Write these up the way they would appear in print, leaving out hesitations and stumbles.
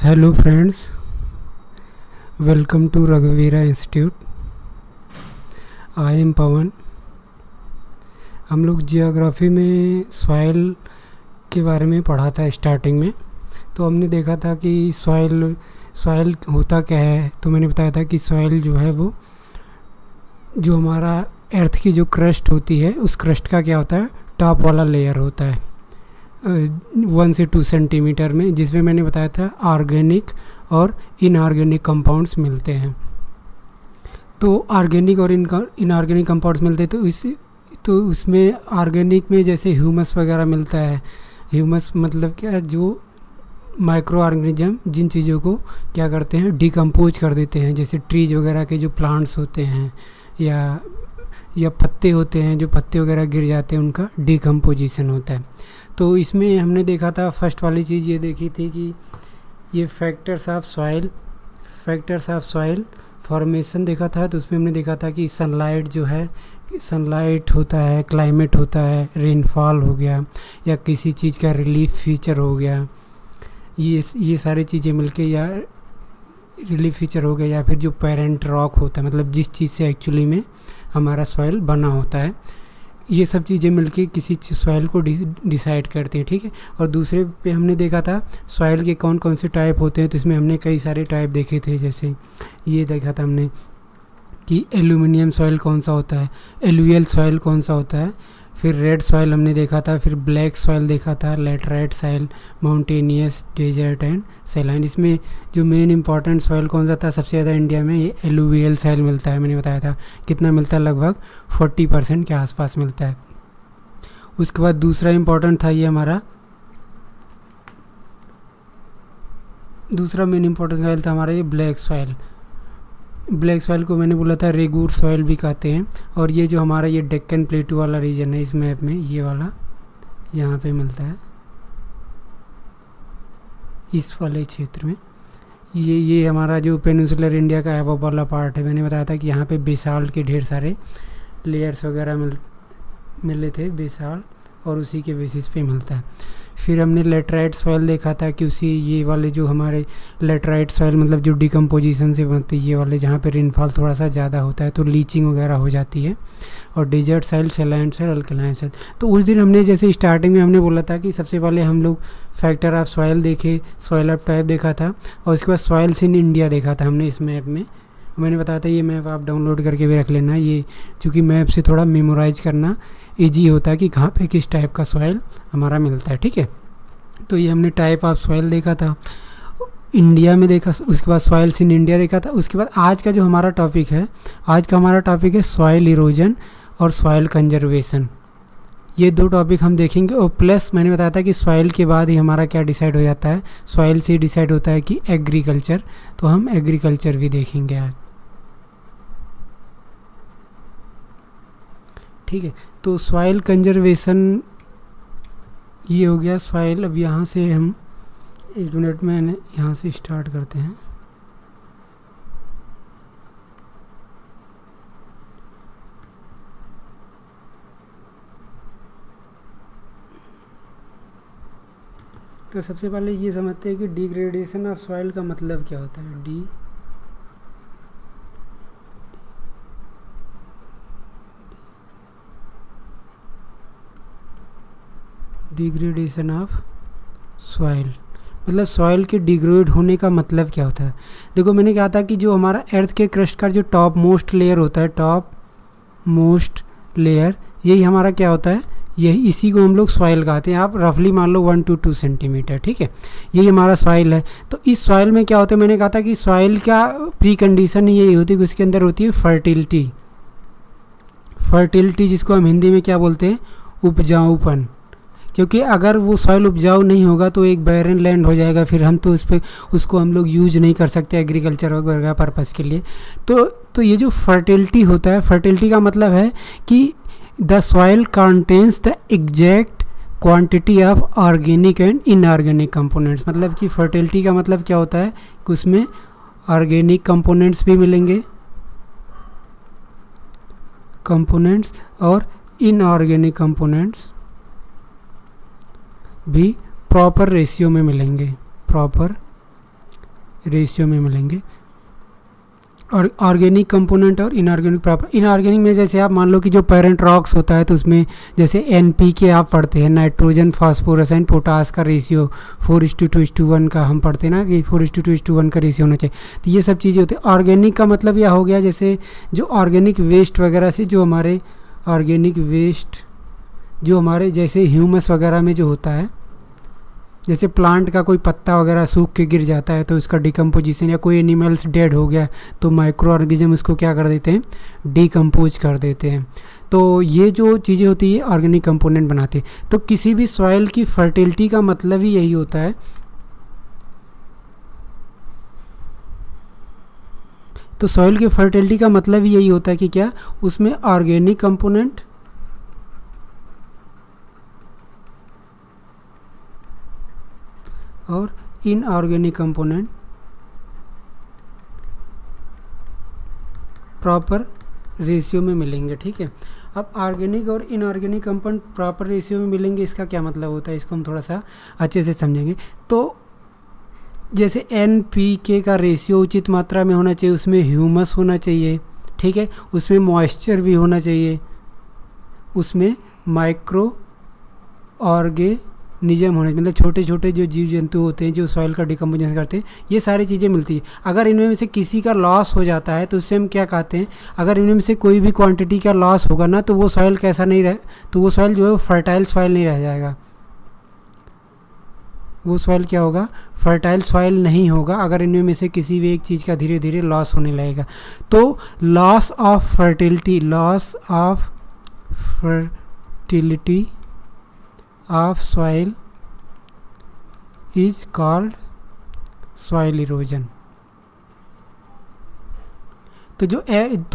Hello friends, welcome to रघुवीरा Institute. I am Pavan. हम लोग जियोग्राफी में सॉइल के बारे में पढ़ा था स्टार्टिंग में। तो हमने देखा था कि सॉइल होता क्या है। तो मैंने बताया था कि सॉइल जो है वो जो हमारा अर्थ की जो क्रस्ट होती है उस क्रस्ट का क्या होता है, टॉप वाला लेयर होता है 1 से 2 सेंटीमीटर में, जिसमें मैंने बताया था ऑर्गेनिक और इनऑर्गेनिक कंपाउंड्स मिलते हैं। तो ऑर्गेनिक और इनऑर्गेनिक कंपाउंड्स मिलते हैं तो उसमें ऑर्गेनिक में जैसे ह्यूमस वगैरह मिलता है। ह्यूमस मतलब क्या है, जो माइक्रो ऑर्गेनिज्म जिन चीज़ों को क्या करते हैं, डिकम्पोज कर देते हैं। जैसे ट्रीज वगैरह के जो प्लांट्स होते हैं या पत्ते होते हैं, जो पत्ते वगैरह गिर जाते हैं उनका डिकम्पोजिशन होता है। तो इसमें हमने देखा था, फर्स्ट वाली चीज़ ये देखी थी कि ये फैक्टर्स ऑफ सॉइल फॉर्मेशन देखा था। तो उसमें हमने देखा था कि सनलाइट जो है, सनलाइट होता है, क्लाइमेट होता है, रेनफॉल हो गया या किसी चीज़ का रिलीफ फीचर हो गया, ये सारी चीज़ें मिलके या रिलीफ फीचर हो गया, या फिर जो पेरेंट रॉक होता है, मतलब जिस चीज़ से एक्चुअली में हमारा सॉइल बना होता है, ये सब चीज़ें मिलके किसी सॉइल को डिसाइड करती हैं। ठीक है। और दूसरे पे हमने देखा था सॉइल के कौन कौन से टाइप होते हैं। तो इसमें हमने कई सारे टाइप देखे थे। जैसे ये देखा था हमने कि एल्यूमिनियम सॉइल कौन सा होता है, एलुवियल सॉइल कौन सा होता है, फिर रेड सॉइल हमने देखा था, फिर ब्लैक सॉइल देखा था, laterite soil, mountainous, desert and saline. इसमें जो मेन इंपॉर्टेंट सॉइल कौन सा था, सबसे ज़्यादा इंडिया में ये एलुवियल सॉइल मिलता है। मैंने बताया था कितना मिलता है, लगभग 40% के आसपास मिलता है। उसके बाद दूसरा इंपॉर्टेंट था ये हमारा, दूसरा मेन इंपॉर्टेंट सॉइल था हमारा ये ब्लैक सॉइल। ब्लैक सॉइल को मैंने बोला था रेगूर सॉइल भी कहते हैं। और ये जो हमारा ये डेक्कन प्लेटू वाला रीजन है इस मैप में, ये वाला यहाँ पे मिलता है, इस वाले क्षेत्र में। ये हमारा जो पेनिनसुलर इंडिया का है वो वाला पार्ट है। मैंने बताया था कि यहाँ पे बेसाल्ट के ढेर सारे लेयर्स वगैरह मिले थे, बेसाल्ट, और उसी के बेसिस पे मिलता है। फिर हमने लेटराइट सॉइल देखा था कि उसी ये वाले जो हमारे लेटराइट सॉइल मतलब जो डिकम्पोजिशन से बनती है, ये वाले जहाँ पे रेनफॉल थोड़ा सा ज़्यादा होता है तो लीचिंग वगैरह हो जाती है। और desert soil, saline soil, alkaline soil. तो उस दिन हमने जैसे स्टार्टिंग में हमने बोला था कि सबसे पहले हम लोग फैक्टर ऑफ सॉइल देखे, सॉइल ऑफ टाइप देखा था, और उसके बाद सॉइल्स इन इंडिया देखा था हमने इस मैप में। मैंने बताया था ये मैप आप डाउनलोड करके भी रख लेना। ये चूँकि मैप से थोड़ा मेमोराइज करना ईजी होता है कि कहाँ पे किस टाइप का सॉइल हमारा मिलता है। ठीक है। तो ये हमने टाइप ऑफ सॉइल देखा था, इंडिया में देखा। उसके बाद सॉइल्स इन इंडिया देखा था। उसके बाद आज का जो हमारा टॉपिक है, आज का हमारा टॉपिक है सॉइल इरोजन और सॉइल कंजर्वेशन। ये दो टॉपिक हम देखेंगे। और प्लस मैंने बताया था कि सॉइल के बाद ही हमारा क्या डिसाइड हो जाता है, सॉइल से डिसाइड होता है कि एग्रीकल्चर। तो हम एग्रीकल्चर भी देखेंगे आज। ठीक है। तो सॉइल कंजर्वेशन ये हो गया सॉइल। अब यहाँ से हम 1 मिनट में यहाँ से स्टार्ट करते हैं। तो सबसे पहले ये समझते हैं कि डिग्रेडेशन ऑफ सॉइल का मतलब क्या होता है। डिग्रेडेशन ऑफ सॉइल मतलब सॉइल के डिग्रेड होने का मतलब क्या होता है। देखो मैंने कहा था कि जो हमारा अर्थ के क्रस्ट का जो टॉप मोस्ट लेयर होता है, टॉप मोस्ट लेयर, यही हमारा क्या होता है, यही इसी को हम लोग सॉइल कहते हैं। आप रफली मान लो 1 to 2 सेंटीमीटर। ठीक है। यही हमारा सॉइल है। तो इस सॉइल में क्या होता है, मैंने कहा था कि सॉइल का प्री कंडीशन यही होती है कि उसके अंदर होती है फर्टिलिटी। फर्टिलिटी जिसको हम हिंदी में क्या बोलते हैं, उपजाऊपन। क्योंकि अगर वो सॉइल उपजाऊ नहीं होगा तो एक बैरन लैंड हो जाएगा, फिर हम तो उसको हम लोग यूज नहीं कर सकते एग्रीकल्चर वगैरह पर्पज़ के लिए। तो ये जो फर्टिलिटी होता है, फर्टिलिटी का मतलब है कि the soil contains the exact quantity of organic and inorganic components. मतलब कि फर्टिलिटी का मतलब क्या होता है कि उसमें ऑर्गेनिक कंपोनेंट्स भी मिलेंगे, कंपोनेंट्स, और इनऑर्गेनिक कंपोनेंट्स भी प्रॉपर रेशियो में मिलेंगे, प्रॉपर रेशियो में मिलेंगे। और ऑर्गेनिक कंपोनेंट और इनऑर्गेनिक प्रॉपर। इनऑर्गेनिक में जैसे आप मान लो कि जो पेरेंट रॉक्स होता है तो उसमें जैसे NPK आप पढ़ते हैं, नाइट्रोजन फास्फोरस एंड पोटास का रेशियो 4:2:1 का हम पढ़ते हैं ना कि 4:2:1 का रेशियो होना चाहिए। तो ये सब चीज़ें होती हैं। ऑर्गेनिक का मतलब यह हो गया जैसे जो ऑर्गेनिक वेस्ट वगैरह से जो हमारे ऑर्गेनिक वेस्ट जो हमारे जैसे ह्यूमस वगैरह में जो होता है, जैसे प्लांट का कोई पत्ता वगैरह सूख के गिर जाता है तो उसका डिकम्पोजिशन, या कोई एनिमल्स डेड हो गया तो माइक्रो ऑर्गेनिज्म उसको क्या कर देते हैं, डिकम्पोज कर देते हैं। तो ये जो चीज़ें होती है ऑर्गेनिक कंपोनेंट बनाते हैं। तो किसी भी सॉइल की फर्टिलिटी का मतलब ही यही होता है। तो सॉइल की फर्टिलिटी का मतलब ही यही होता है कि क्या उसमें ऑर्गेनिक कंपोनेंट और इनऑर्गेनिक कंपोनेंट प्रॉपर रेशियो में मिलेंगे। ठीक है, अब ऑर्गेनिक और इनऑर्गेनिक कंपोनेंट प्रॉपर रेशियो में मिलेंगे, इसका क्या मतलब होता है, इसको हम थोड़ा सा अच्छे से समझेंगे। तो जैसे NPK का रेशियो उचित मात्रा में होना चाहिए, उसमें ह्यूमस होना चाहिए, ठीक है, उसमें मॉइस्चर भी होना चाहिए, उसमें माइक्रो ऑर्गेनिज्म होने, मतलब छोटे छोटे जो जीव जंतु होते हैं जो सॉइल का डिकम्पोजिशन करते हैं, ये सारी चीज़ें मिलती है। अगर इनमें में से किसी का लॉस हो जाता है तो उससे हम क्या कहते हैं, अगर इनमें में से कोई भी क्वांटिटी का लॉस होगा ना तो वो सॉइल कैसा नहीं रह, तो वो सॉइल जो है फर्टाइल सॉइल नहीं रह जाएगा। वो सॉइल क्या होगा, फर्टाइल सॉइल नहीं होगा अगर इनमें में से किसी भी एक चीज़ का धीरे धीरे लॉस होने लगेगा। तो loss of fertility of soil is called soil erosion. तो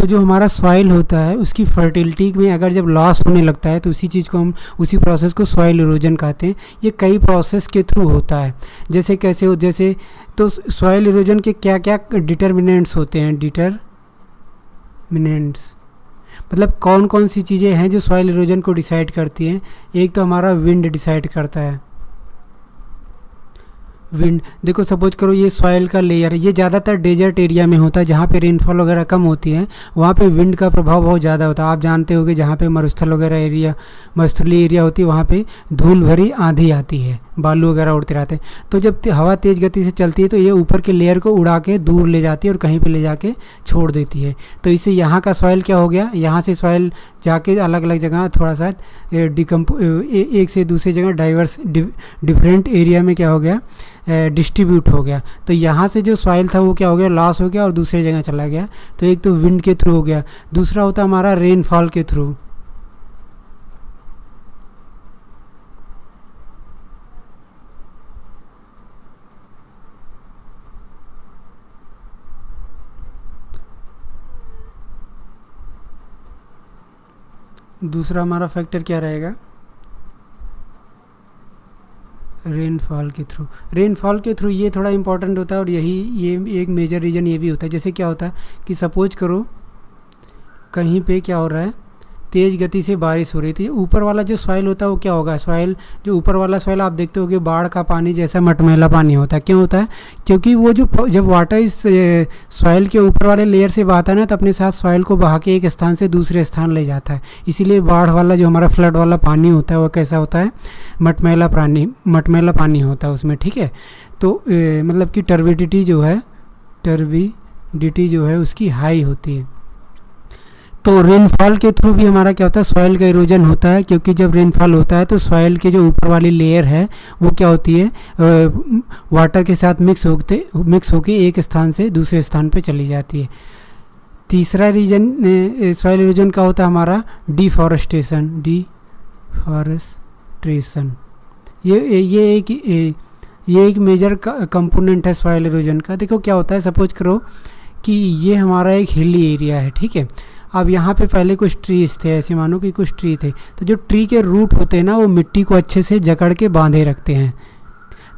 जो हमारा सॉइल होता है उसकी फर्टिलिटी में अगर जब लॉस होने लगता है तो उसी चीज़ को हम, उसी प्रोसेस को सॉइल इरोजन कहते हैं। ये कई प्रोसेस के थ्रू होता है। जैसे कैसे हो, जैसे तो सॉइल इरोजन के क्या क्या डिटर्मिनेंट्स होते हैं, डिटर्मिनेंट्स मतलब कौन कौन सी चीज़ें हैं जो सॉइल इरोजन को डिसाइड करती हैं। एक तो हमारा विंड डिसाइड करता है। विंड, देखो सपोज करो ये सॉइल का लेयर है, ये ज़्यादातर डेजर्ट एरिया में होता है जहाँ पे रेनफॉल वगैरह कम होती है, वहाँ पे विंड का प्रभाव बहुत ज़्यादा होता है। आप जानते होगे जहाँ पे मरुस्थल वगैरह एरिया, मरुस्थलीय एरिया होती है, वहाँ पे धूल भरी आंधी आती है, बालू वगैरह उड़ते रहते हैं। तो जब हवा तेज़ गति से चलती है तो ये ऊपर के लेयर को उड़ा के दूर ले जाती है और कहीं पे ले जाके छोड़ देती है। तो इससे यहाँ का सॉइल क्या हो गया, यहाँ से सॉइल जाके अलग अलग जगह थोड़ा सा एक से दूसरी जगह डिफरेंट एरिया में क्या हो गया, डिस्ट्रीब्यूट हो गया। तो यहाँ से जो सॉइल था वो क्या हो गया, लॉस हो गया और दूसरी जगह चला गया। तो एक तो विंड के थ्रू हो गया, दूसरा होता है हमारा रेनफॉल के थ्रू। दूसरा हमारा फैक्टर क्या रहेगा, रेनफॉल के थ्रू। रेनफॉल के थ्रू ये थोड़ा इंपॉर्टेंट होता है और ये एक मेजर रीज़न ये भी होता है। जैसे क्या होता है कि सपोज करो कहीं पे क्या हो रहा है, तेज़ गति से बारिश हो रही थी, ऊपर वाला जो सॉइल होता है वो क्या होगा, सॉइल जो ऊपर वाला सॉइल आप देखते हो कि बाढ़ का पानी जैसा मटमैला पानी होता है। क्यों होता है, क्योंकि वो जब वाटर इस सॉइल के ऊपर वाले लेयर से बहता है ना तो अपने साथ सॉइल को बहा के एक स्थान से दूसरे स्थान ले जाता है। इसीलिए बाढ़ वाला जो हमारा फ्लड वाला पानी होता है वो कैसा होता है, मटमैला पानी होता है उसमें। ठीक है, तो मतलब कि टर्बिडिटी जो है उसकी हाई होती है। तो रेनफॉल के थ्रू भी हमारा क्या होता है, सॉइल का इरोजन होता है। क्योंकि जब रेनफॉल होता है तो सॉइल के जो ऊपर वाली लेयर है वो क्या होती है, वाटर के साथ मिक्स होके एक स्थान से दूसरे स्थान पे चली जाती है। तीसरा रीजन सॉइल इरोजन का होता है हमारा डिफॉरेस्टेशन। ये एक मेजर कंपोनेंट है सॉइल इरोजन का। देखो क्या होता है, सपोज करो कि ये हमारा एक हिली एरिया है, ठीक है। अब यहाँ पे पहले कुछ ट्रीज थे, ऐसे मानो कि कुछ ट्री थे, तो जो ट्री के रूट होते हैं ना वो मिट्टी को अच्छे से जकड़ के बांधे रखते हैं।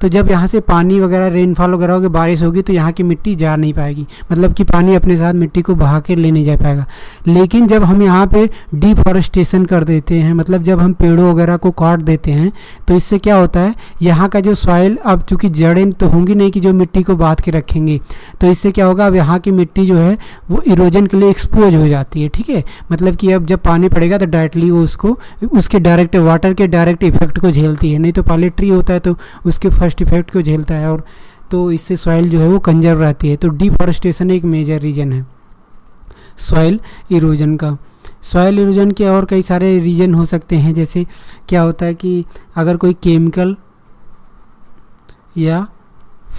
तो जब यहाँ से पानी वगैरह रेनफॉल वगैरह होगी, बारिश होगी, तो यहाँ की मिट्टी जा नहीं पाएगी, मतलब कि पानी अपने साथ मिट्टी को बहा के ले नहीं जा पाएगा। लेकिन जब हम यहाँ पे डिफॉरेस्टेशन कर देते हैं, मतलब जब हम पेड़ों वगैरह को काट देते हैं, तो इससे क्या होता है, यहाँ का जो सॉइल, अब चूँकि जड़ें तो होंगी नहीं कि जो मिट्टी को बांध के रखेंगे, तो इससे क्या होगा, अब यहाँ की मिट्टी जो है वो इरोजन के लिए एक्सपोज हो जाती है। ठीक है, मतलब कि अब जब पानी पड़ेगा तो डायरेक्टली वो उसको, उसके डायरेक्ट वाटर के डायरेक्ट इफेक्ट को झेलती है, नहीं तो पहले ट्री होता है तो उसके फर्स्ट इफेक्ट को झेलता है, और तो इससे सॉइल जो है वो कंजर्व रहती है। तो डिफॉरेस्टेशन एक मेजर रीजन है सॉइल इरोजन का। सॉइल इरोजन के और कई सारे रीजन हो सकते हैं, जैसे क्या होता है कि अगर कोई केमिकल या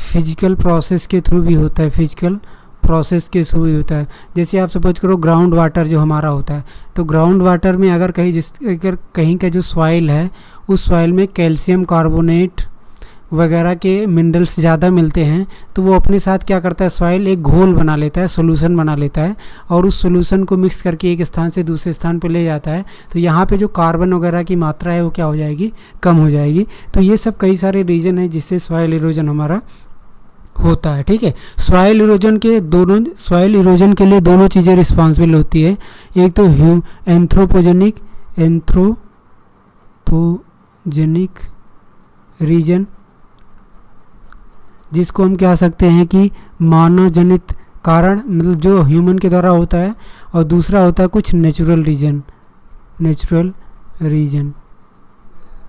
फिजिकल प्रोसेस के थ्रू भी होता है, फिजिकल प्रोसेस के थ्रू ही होता है। जैसे आप सपोज करो ग्राउंड वाटर जो हमारा होता है, तो ग्राउंड वाटर में अगर कहीं का जो सॉइल है, उस सॉइल में कैल्शियम कार्बोनेट वगैरह के मिनरल्स ज़्यादा मिलते हैं, तो वो अपने साथ क्या करता है, सॉइल एक घोल बना लेता है, सोल्यूशन बना लेता है, और उस सोल्यूशन को मिक्स करके एक स्थान से दूसरे स्थान पर ले जाता है। तो यहाँ पे जो कार्बन वगैरह की मात्रा है वो क्या हो जाएगी, कम हो जाएगी। तो ये सब कई सारे रीजन है जिससे सॉइल इरोजन हमारा होता है। ठीक है, सॉइल इरोजन के लिए दोनों चीज़ें रिस्पॉन्सिबल होती है। एक तो एंथ्रोपोजेनिक रीजन, जिसको हम कह सकते हैं कि मानव जनित कारण, मतलब जो ह्यूमन के द्वारा होता है, और दूसरा होता है कुछ नेचुरल रीजन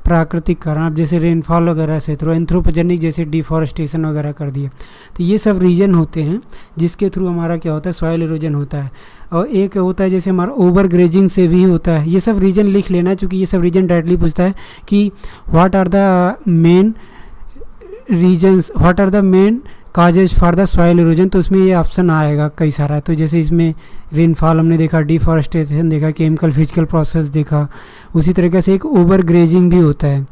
प्राकृतिक कारण, अब जैसे रेनफॉल वगैरह से थ्रू, एंथ्रोपोजेनिक जैसे डिफॉरेस्टेशन वगैरह कर दिया। तो ये सब रीजन होते हैं जिसके थ्रू हमारा क्या होता है, सॉइल इरोजन होता है। और एक होता है जैसे हमारा ओवर ग्रेजिंग से भी होता है। ये सब रीजन लिख लेना, क्योंकि ये सब रीजन डायरेक्टली पूछता है कि what are the main causes for the soil erosion, तो उसमें ये ऑप्शन आएगा कई सारा। तो जैसे इसमें रेनफॉल हमने देखा, डिफॉरेस्टेशन देखा, केमिकल फिजिकल प्रोसेस देखा, उसी तरीके से एक ओवर ग्रेजिंग भी होता है।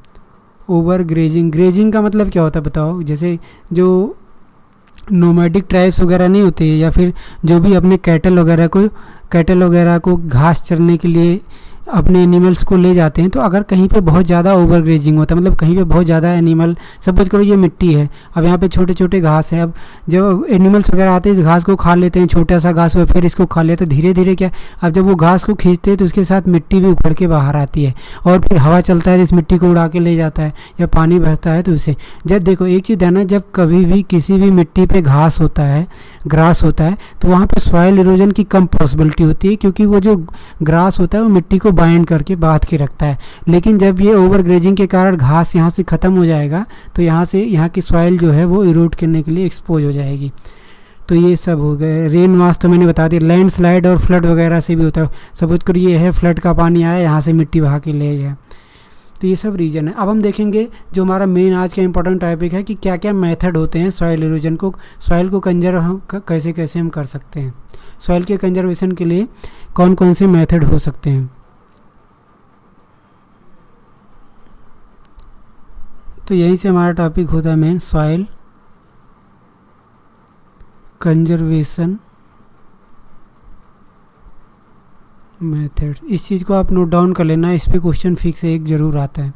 ओवर ग्रेजिंग का मतलब क्या होता है बताओ? जैसे जो नोमैडिक ट्राइब्स वगैरह नहीं होते, या फिर जो भी अपने कैटल वगैरह को घास चरने के लिए अपने एनिमल्स को ले जाते हैं, तो अगर कहीं पे बहुत ज़्यादा ओवर ग्रेजिंग होता है, मतलब कहीं पे बहुत ज़्यादा एनिमल, सपोज करो ये मिट्टी है, अब यहाँ पे छोटे छोटे घास है, अब जब एनिमल्स वगैरह आते हैं इस घास को खा लेते हैं, छोटा सा घास हो फिर इसको खा लेते हैं, तो धीरे धीरे क्या, अब जब वो घास को खींचते हैं तो उसके साथ मिट्टी भी उखड़ के बाहर आती है, और फिर हवा चलता है इस मिट्टी को उड़ा के ले जाता है, या पानी बहता है तो उससे, जब देखो एक चीज़ है ना, जब कभी भी किसी भी मिट्टी पे ग्रास होता है, तो वहाँ पे सॉइल इरोजन की कम पॉसिबिलिटी होती है, क्योंकि वो जो ग्रास होता है वो मिट्टी को बाइंड करके बांध के रखता है। लेकिन जब ये ओवर ग्रेजिंग के कारण घास यहाँ से ख़त्म हो जाएगा, तो यहाँ की सॉइल जो है वो इरोड करने के लिए एक्सपोज हो जाएगी। तो ये सब हो गए। रेन वाश तो मैंने बता दिया, लैंड स्लाइड और फ्लड वगैरह से भी होता है। सपोज करो ये है फ्लड का पानी आया, यहाँ से मिट्टी बहा के ले गया, तो ये सब रीजन है। अब हम देखेंगे जो हमारा मेन आज का इंपॉर्टेंट टॉपिक है कि क्या क्या मेथड होते हैं सॉइल इरोजन को, सॉइल को कंजर्व हम कैसे कैसे हम कर सकते हैं, सॉइल के कंजर्वेशन के लिए कौन कौन से मेथड हो सकते हैं। तो यहीं से हमारा टॉपिक होता है मेन, सॉइल कंजर्वेशन मेथड। इस चीज़ को आप नोट डाउन कर लेना, इस पे क्वेश्चन फिक्स एक जरूर आता है।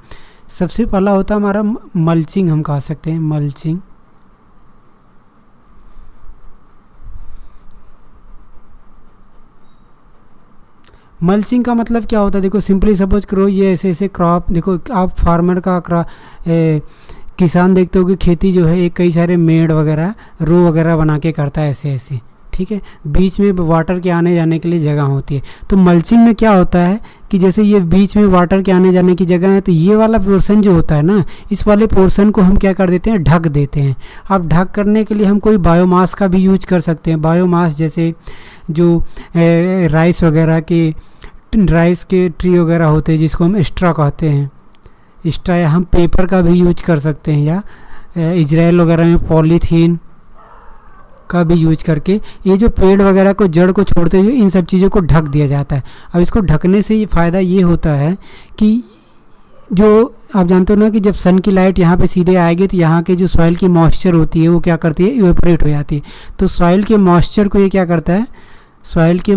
सबसे पहला होता है हमारा मल्चिंग, हम कह सकते हैं मल्चिंग। मल्चिंग का मतलब क्या होता है, देखो सिंपली सपोज करो ये ऐसे ऐसे क्रॉप, देखो आप फार्मर का किसान देखते हो कि खेती जो है एक कई सारे मेड़ वगैरह रो वगैरह बना के करता है ऐसे ऐसे, ठीक है, बीच में वाटर के आने जाने के लिए जगह होती है। तो मल्चिंग में क्या होता है कि जैसे ये बीच में वाटर के आने जाने की जगह है, तो ये वाला पोर्शन जो होता है ना, इस वाले पोर्शन को हम क्या कर देते हैं, ढक देते हैं। अब ढक करने के लिए हम कोई बायोमास का भी यूज कर सकते हैं। बायोमास जैसे जो राइस के ट्री वगैरह होते हैं जिसको हम स्ट्रा कहते हैं, स्ट्रा, या हम पेपर का भी यूज कर सकते हैं, या इजराइल वगैरह में पॉलीथीन का भी यूज करके ये जो पेड़ वगैरह को जड़ को छोड़ते हुए इन सब चीज़ों को ढक दिया जाता है। अब इसको ढकने से ये फ़ायदा ये होता है कि जो आप जानते हो ना कि जब सन की लाइट यहाँ पे सीधे आएगी तो यहाँ के जो सॉइल की मॉइस्चर होती है वो क्या करती है, इवेपोरेट हो जाती है। तो सॉइल के मॉइस्चर को ये क्या करता है, सॉइल के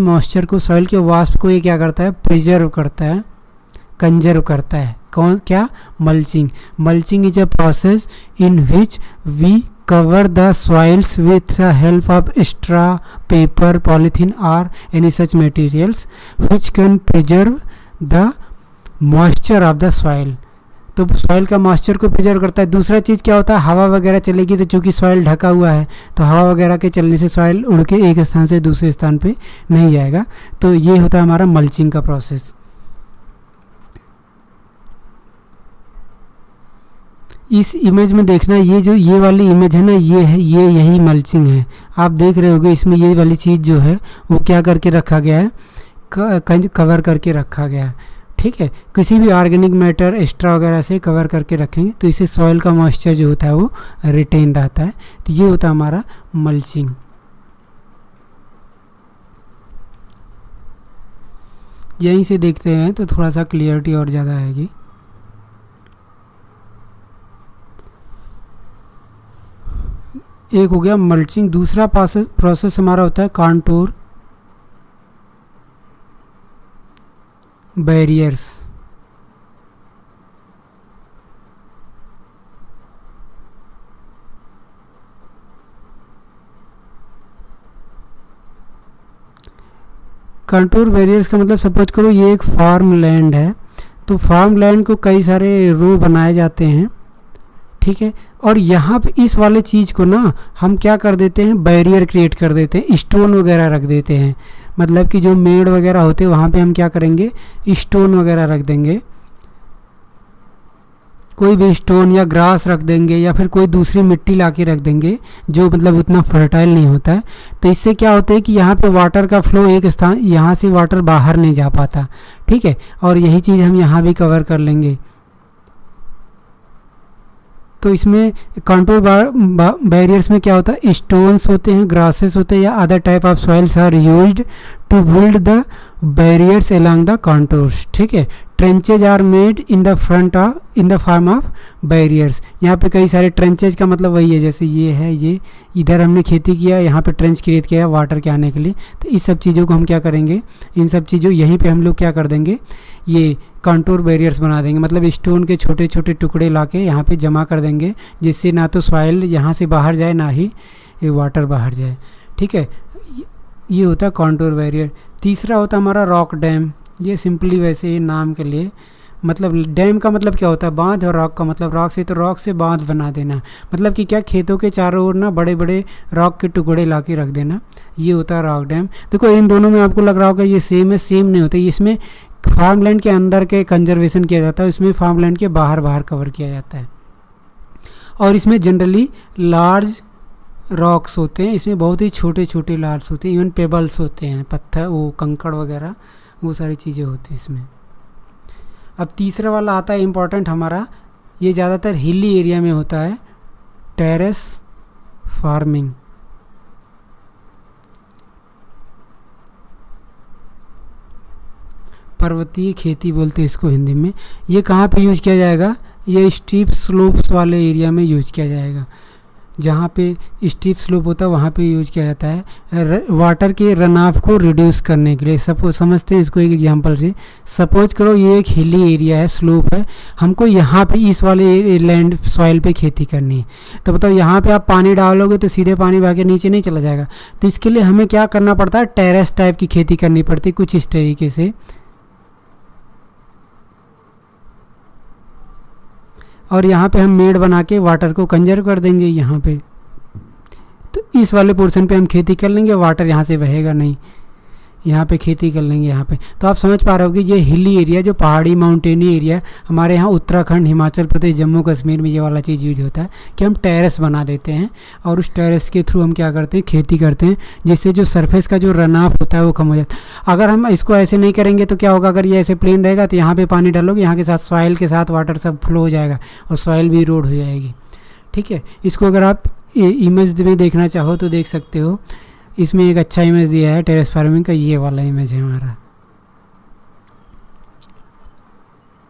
वाष्प को ये क्या करता है, प्रिजर्व करता है, कंजर्व करता है, कौन क्या? Mulching. Mulching is a process in which we cover the soils with the help of straw, paper, polythene or any such materials which can preserve the moisture of the soil. तो soil का moisture को preserve करता है. दूसरा चीज़ क्या होता है? हवा वगैरह चलेगी तो चूँकि सॉइल ढका हुआ है तो हवा वगैरह के चलने से सॉइल उड़ के एक स्थान से दूसरे स्थान पे नहीं जाएगा. तो ये होता है हमारा मल्चिंग का प्रोसेस. इस इमेज में देखना, ये जो ये वाली इमेज है ना, ये है, ये यही मल्चिंग है. आप देख रहे होगे इसमें ये वाली चीज़ जो है वो क्या करके रखा गया है? कवर करके रखा गया है. ठीक है, किसी भी ऑर्गेनिक मैटर एक्स्ट्रा वगैरह से कवर करके रखेंगे तो इससे सॉइल का मॉइस्चर जो होता है वो रिटेन रहता है. तो ये होता है हमारा मल्चिंग. यहीं से देखते रहें तो थोड़ा सा क्लियरिटी और ज़्यादा आएगी. एक हो गया मल्चिंग. दूसरा प्रोसेस हमारा होता है कॉन्टूर बैरियर्स. कंटूर बैरियर्स का मतलब सपोज करो ये एक फार्म लैंड है, तो फार्म लैंड को कई सारे रो बनाए जाते हैं. ठीक है, और यहाँ पे इस वाले चीज़ को ना हम क्या कर देते हैं? बैरियर क्रिएट कर देते हैं, स्टोन वगैरह रख देते हैं. मतलब कि जो मेड़ वगैरह होते हैं वहाँ पे हम क्या करेंगे? स्टोन वगैरह रख देंगे. कोई भी स्टोन या ग्रास रख देंगे या फिर कोई दूसरी मिट्टी ला के रख देंगे जो मतलब उतना फर्टाइल नहीं होता है. तो इससे क्या होता है कि यहाँ पे वाटर का फ्लो एक स्थान, यहाँ से वाटर बाहर नहीं जा पाता. ठीक है, और यही चीज़ हम यहाँ भी कवर कर लेंगे. तो इसमें कंटूर बैरियर्स में क्या होता है? स्टोन्स होते हैं, ग्रासेस होते हैं या other type of soils are used to build the barriers along the contours. ठीक है, trenches are made in the front of in the form of barriers. यहाँ पे कई सारे ट्रेंचेज का मतलब वही है, जैसे ये है, ये इधर हमने खेती किया, यहाँ पे ट्रेंच क्रिएट किया वाटर के आने के लिए. तो इस सब चीज़ों को हम क्या करेंगे? इन सब चीज़ों यहीं पे हम लोग क्या कर देंगे? ये कंटूर बैरियर्स बना देंगे. मतलब स्टोन के छोटे छोटे टुकड़े लाके यहाँ पे जमा कर देंगे जिससे ना तो सॉइल यहाँ से बाहर जाए ना ही वाटर बाहर जाए. ठीक है, ये होता है कंटूर बैरियर. तीसरा होता है हमारा रॉक डैम. ये सिंपली वैसे ही नाम के लिए, मतलब डैम का मतलब क्या होता है? बांध. और रॉक का मतलब रॉक से, तो रॉक से बांध बना देना. मतलब कि क्या? खेतों के चारों ओर ना बड़े बड़े रॉक के टुकड़े ला के रख देना. ये होता है रॉक डैम. देखो इन दोनों में आपको लग रहा होगा ये सेम है, सेम नहीं होता. इसमें फार्मलैंड के अंदर के कंजर्वेशन किया जाता है, इसमें फार्मलैंड के बाहर बाहर कवर किया जाता है. और इसमें जनरली लार्ज रॉक्स होते हैं, इसमें बहुत ही छोटे छोटे लार्ज होते हैं, इवन पेबल्स होते हैं, पत्थर, वो कंकड़ वगैरह, वो सारी चीज़ें होती हैं इसमें. अब तीसरा वाला आता है इम्पॉर्टेंट हमारा, ये ज़्यादातर हिली एरिया में होता है, टेरेस फार्मिंग. पर्वतीय खेती बोलते हैं इसको हिंदी में. ये कहाँ पे यूज़ किया जाएगा? ये स्टीप स्लोप्स वाले एरिया में यूज़ किया जाएगा. जहाँ पे स्टीप स्लोप होता है वहाँ पे यूज किया जाता है वाटर के रन ऑफ को रिड्यूस करने के लिए. सपोज समझते हैं इसको एक एग्जांपल से. सपोज करो ये एक हिली एरिया है, स्लोप है, हमको यहाँ पे इस वाले लैंड सॉइल पे खेती करनी है. तो बताओ यहाँ पे आप पानी डालोगे तो सीधे पानी बह के नीचे नहीं चला जाएगा. तो इसके लिए हमें क्या करना पड़ता है? टेरेस टाइप की खेती करनी पड़ती है कुछ इस तरीके से. और यहाँ पे हम मेड़ बना के वाटर को कंजर्व कर देंगे यहाँ पे. तो इस वाले पोर्शन पे हम खेती कर लेंगे, वाटर यहाँ से बहेगा नहीं, यहाँ पे खेती कर लेंगे यहाँ पे. तो आप समझ पा रहे हो कि ये हिली एरिया, जो पहाड़ी माउंटेनी एरिया हमारे यहाँ उत्तराखंड, हिमाचल प्रदेश, जम्मू कश्मीर में ये वाला चीज़ यूज होता है कि हम टेरेस बना देते हैं और उस टेरेस के थ्रू हम क्या करते हैं? खेती करते हैं, जिससे जो सरफेस का जो रन ऑफ होता है वो कम हो जाता है. अगर हम इसको ऐसे नहीं करेंगे तो क्या होगा? अगर ये ऐसे प्लेन रहेगा तो यहाँ पर पानी डालोगे, यहाँ के साथ सॉइल के साथ वाटर सब फ्लो हो जाएगा और सॉइल भी इरोड हो जाएगी. ठीक है, इसको अगर आप इमेज में देखना चाहो तो देख सकते हो. इसमें एक अच्छा इमेज दिया है टेरेस फार्मिंग का, ये वाला इमेज है हमारा.